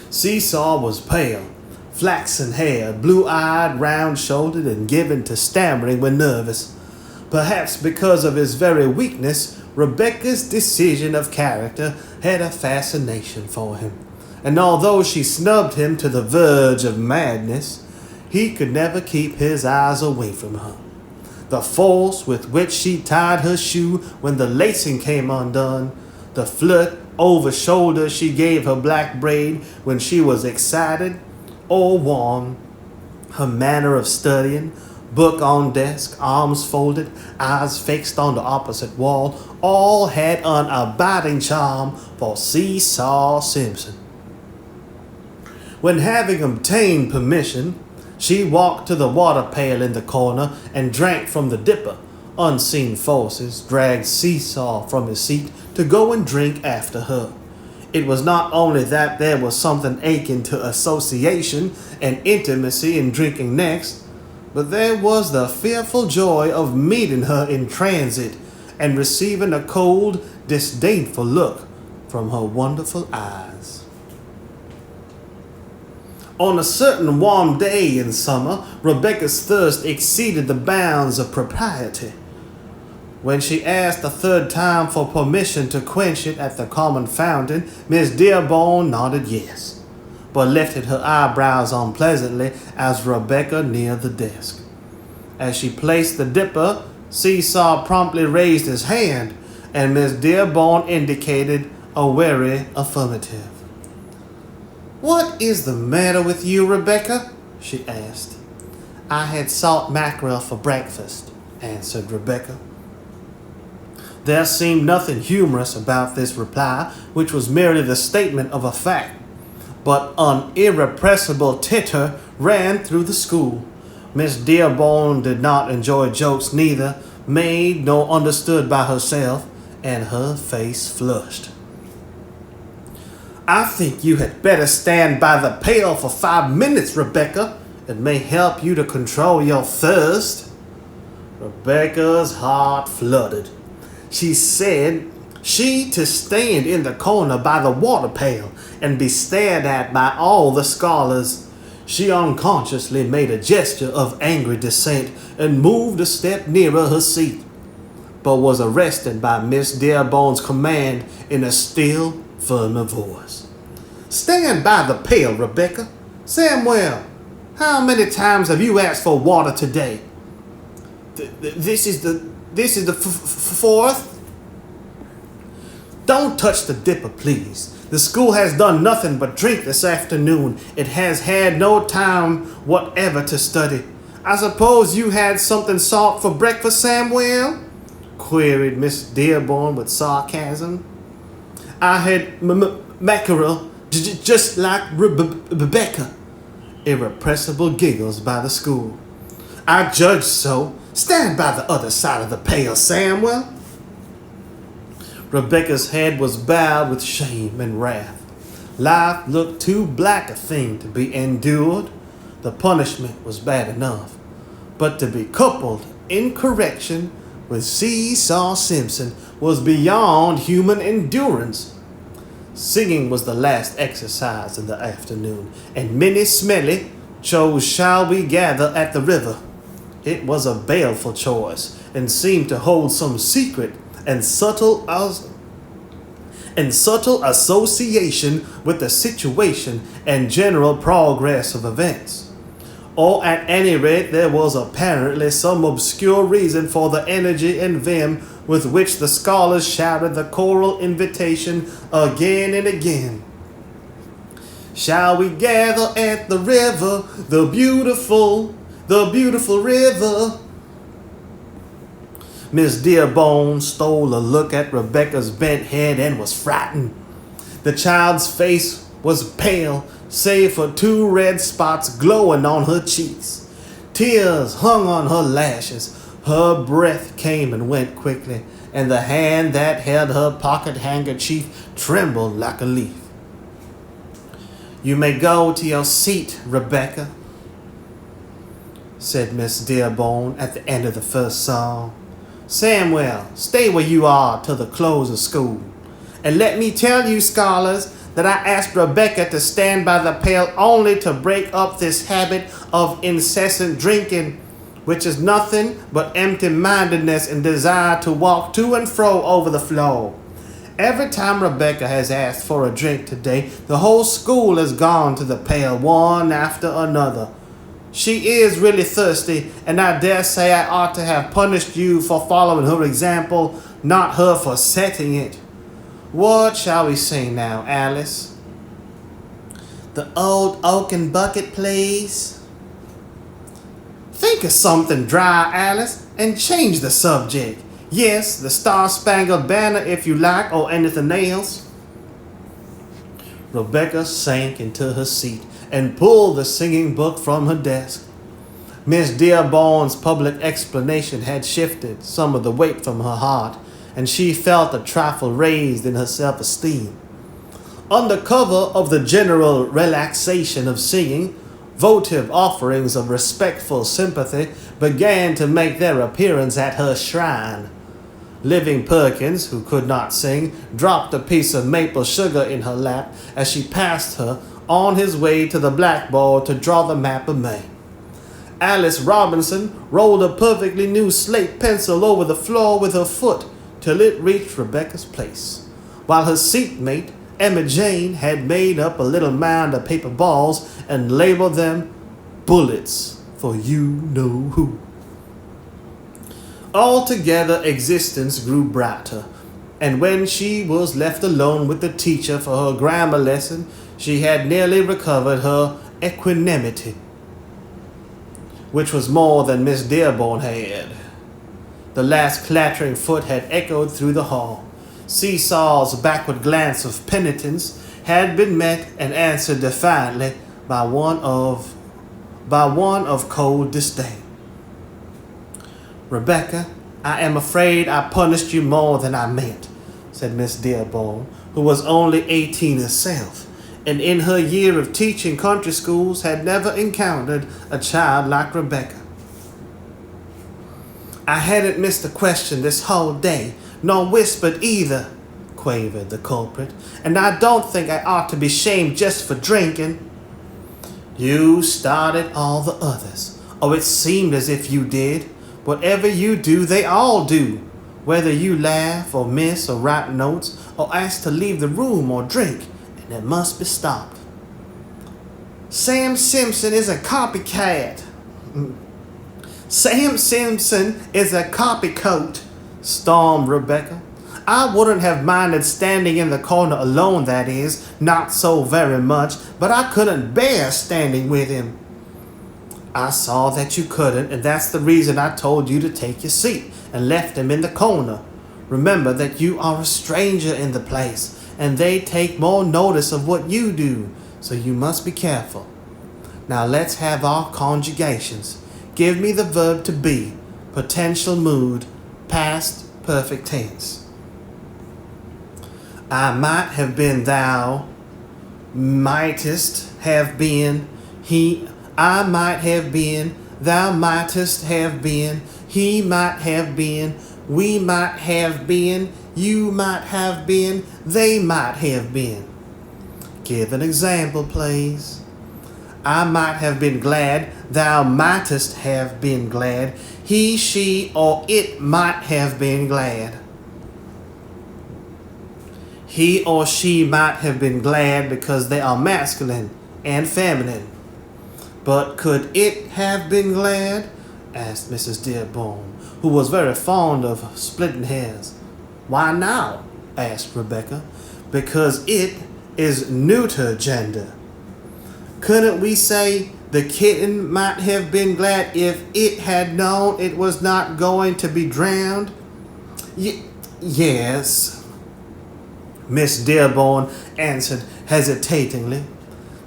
Seesaw was pale, flaxen-haired, blue-eyed, round-shouldered, and given to stammering when nervous. Perhaps because of his very weakness, Rebecca's decision of character had a fascination for him, and although she snubbed him to the verge of madness, he could never keep his eyes away from her. The force with which she tied her shoe when the lacing came undone, the flirt over shoulder she gave her black braid when she was excited or warm, her manner of studying, book on desk, arms folded, eyes fixed on the opposite wall, all had an abiding charm for Seesaw Simpson. When having obtained permission, she walked to the water pail in the corner and drank from the dipper. Unseen forces dragged Seesaw from his seat to go and drink after her. It was not only that there was something akin to association and intimacy in drinking next, but there was the fearful joy of meeting her in transit and receiving a cold, disdainful look from her wonderful eyes. On a certain warm day in summer, Rebecca's thirst exceeded the bounds of propriety. When she asked a third time for permission to quench it at the common fountain, Miss Dearborn nodded yes, but lifted her eyebrows unpleasantly as Rebecca neared the desk. As she placed the dipper, Seesaw promptly raised his hand, and Miss Dearborn indicated a wary affirmative. "What is the matter with you, Rebecca?" she asked. "I had salt mackerel for breakfast," answered Rebecca. There seemed nothing humorous about this reply, which was merely the statement of a fact. But an irrepressible titter ran through the school. Miss Dearborn did not enjoy jokes neither made nor understood by herself, and her face flushed. "I think you had better stand by the pail for 5 minutes, Rebecca. It may help you to control your thirst." Rebecca's heart fluttered. She said she to stand in the corner by the water pail and be stared at by all the scholars. She unconsciously made a gesture of angry dissent and moved a step nearer her seat, but was arrested by Miss Dearborn's command in a still, firmer voice. "Stand by the pail, Rebecca. Samuel, how many times have you asked for water today?" This is the fourth." "Don't touch the dipper, please. The school has done nothing but drink this afternoon. It has had no time whatever to study. I suppose you had something salt for breakfast, Samuel?" queried Miss Dearborn with sarcasm. "I had mackerel, just like Rebecca." Irrepressible giggles by the school. "I judged so. Stand by the other side of the pail, Samuel." Rebecca's head was bowed with shame and wrath. Life looked too black a thing to be endured. The punishment was bad enough, but to be coupled in correction with Seesaw Simpson was beyond human endurance. Singing was the last exercise in the afternoon, and Minnie Smelly chose "Shall We Gather at the River." It was a baleful choice, and seemed to hold some secret and subtle association with the situation and general progress of events. Or at any rate, there was apparently some obscure reason for the energy and vim with which the scholars shouted the choral invitation again and again. "Shall we gather at the river, the beautiful river?" Miss Dearborn stole a look at Rebecca's bent head and was frightened. The child's face was pale, save for 2 red spots glowing on her cheeks. Tears hung on her lashes. Her breath came and went quickly, and the hand that held her pocket handkerchief trembled like a leaf. "You may go to your seat, Rebecca," said Miss Dearborn at the end of the first song. "Samuel, stay where you are till the close of school. And let me tell you, scholars, that I asked Rebecca to stand by the pail only to break up this habit of incessant drinking, which is nothing but empty-mindedness and desire to walk to and fro over the floor. Every time Rebecca has asked for a drink today, the whole school has gone to the pail, one after another. She is really thirsty, and I dare say I ought to have punished you for following her example, not her for setting it. What shall we sing now, Alice?" "The old oaken bucket, please." "Think of something dry, Alice, and change the subject. Yes, the Star-Spangled Banner if you like, or anything else." Rebecca sank into her seat and pulled the singing book from her desk. Miss Dearborn's public explanation had shifted some of the weight from her heart, and she felt a trifle raised in her self-esteem. Under cover of the general relaxation of singing, votive offerings of respectful sympathy began to make their appearance at her shrine. Living Perkins, who could not sing, dropped a piece of maple sugar in her lap as she passed her on his way to the blackboard to draw the map of Maine. Alice Robinson rolled a perfectly new slate pencil over the floor with her foot till it reached Rebecca's place, while her seatmate, Emma Jane, had made up a little mound of paper balls and labeled them bullets for you-know-who. Altogether, existence grew brighter, and when she was left alone with the teacher for her grammar lesson, she had nearly recovered her equanimity, which was more than Miss Dearborn had. The last clattering foot had echoed through the hall. Seesaw's backward glance of penitence had been met and answered defiantly by one of cold disdain. "Rebecca, I am afraid I punished you more than I meant," said Miss Dearborn, who was only 18 herself, and in her year of teaching country schools had never encountered a child like Rebecca. "I hadn't missed a question this whole day, nor whispered either," quavered the culprit, "and I don't think I ought to be shamed just for drinking." "You started all the others. Oh, it seemed as if you did. Whatever you do, they all do. Whether you laugh or miss or write notes or ask to leave the room or drink, and it must be stopped." "Sam Simpson is a copycat." "Sam Simpson is a copycoat," stormed Rebecca. "I wouldn't have minded standing in the corner alone, that is, not so very much, but I couldn't bear standing with him." "I saw that you couldn't, and that's the reason I told you to take your seat and left him in the corner. Remember that you are a stranger in the place, and they take more notice of what you do, so you must be careful. Now let's have our conjugations. Give me the verb to be, potential mood, past perfect tense." "I might have been, thou mightest have been, I might have been, thou mightest have been, he might have been, we might have been, you might have been, they might have been." "Give an example, please." "I might have been glad, thou mightest have been glad, he, she, or it might have been glad." "He or she might have been glad because they are masculine and feminine." "But could it have been glad?" asked Mrs. Dearborn, who was very fond of splitting hairs. "Why now?" asked Rebecca. "Because it is neuter gender. Couldn't we say the kitten might have been glad if it had known it was not going to be drowned?" Yes," Miss Dearborn answered hesitatingly,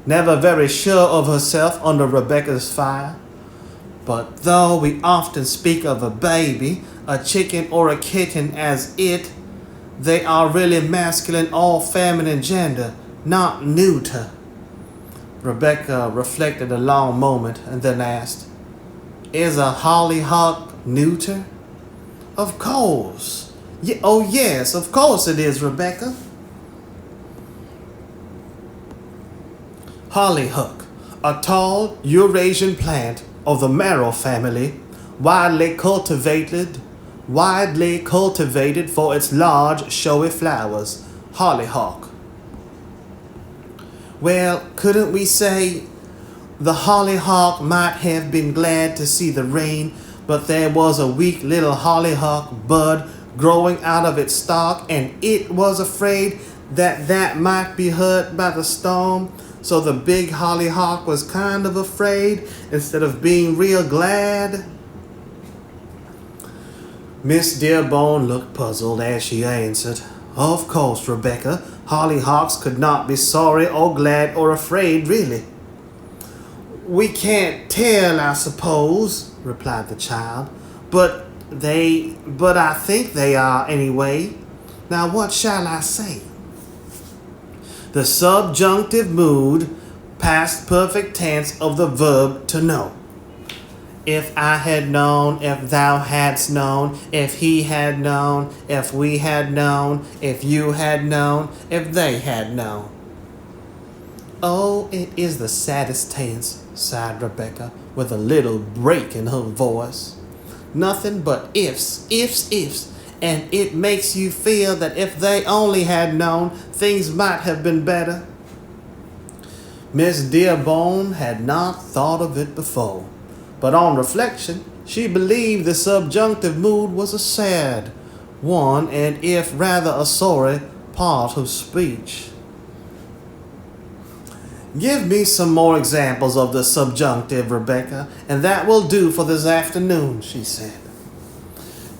never very sure of herself under Rebecca's fire. "But though we often speak of a baby, a chicken, or a kitten as it, they are really masculine or feminine gender, not neuter." Rebecca reflected a long moment and then asked, "Is a hollyhock neuter?" "Of course. Oh yes, of course it is, Rebecca." Hollyhock, a tall Eurasian plant of the marrow family, widely cultivated for its large, showy flowers. Hollyhock. "Well, couldn't we say the hollyhock might have been glad to see the rain, but there was a weak little hollyhock bud growing out of its stalk, and it was afraid that might be hurt by the storm, so the big hollyhock was kind of afraid instead of being real glad?" Miss Dearborn looked puzzled as she answered, "Of course, Rebecca, hollyhocks could not be sorry or glad or afraid, really." We can't tell, I suppose, replied the child. But I think they are anyway. Now what shall I say? The subjunctive mood, past perfect tense of the verb to know. If I had known, if thou hadst known, if he had known, if we had known, if you had known, if they had known. Oh, it is the saddest tense, sighed Rebecca, with a little break in her voice. Nothing but ifs, ifs, ifs, and it makes you feel that if they only had known, things might have been better. Miss Dearborn had not thought of it before, but on reflection, she believed the subjunctive mood was a sad one, and if rather a sorry part of speech. Give me some more examples of the subjunctive, Rebecca, and that will do for this afternoon, she said.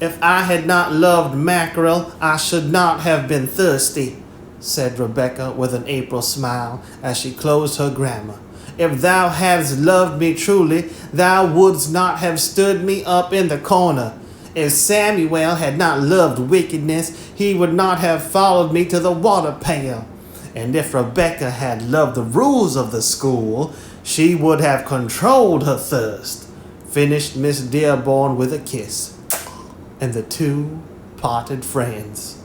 If I had not loved mackerel, I should not have been thirsty, said Rebecca with an April smile as she closed her grammar. If thou hadst loved me truly, thou wouldst not have stood me up in the corner. If Samuel had not loved wickedness, he would not have followed me to the water pail. And if Rebecca had loved the rules of the school, she would have controlled her thirst, finished Miss Dearborn with a kiss. And the two parted friends.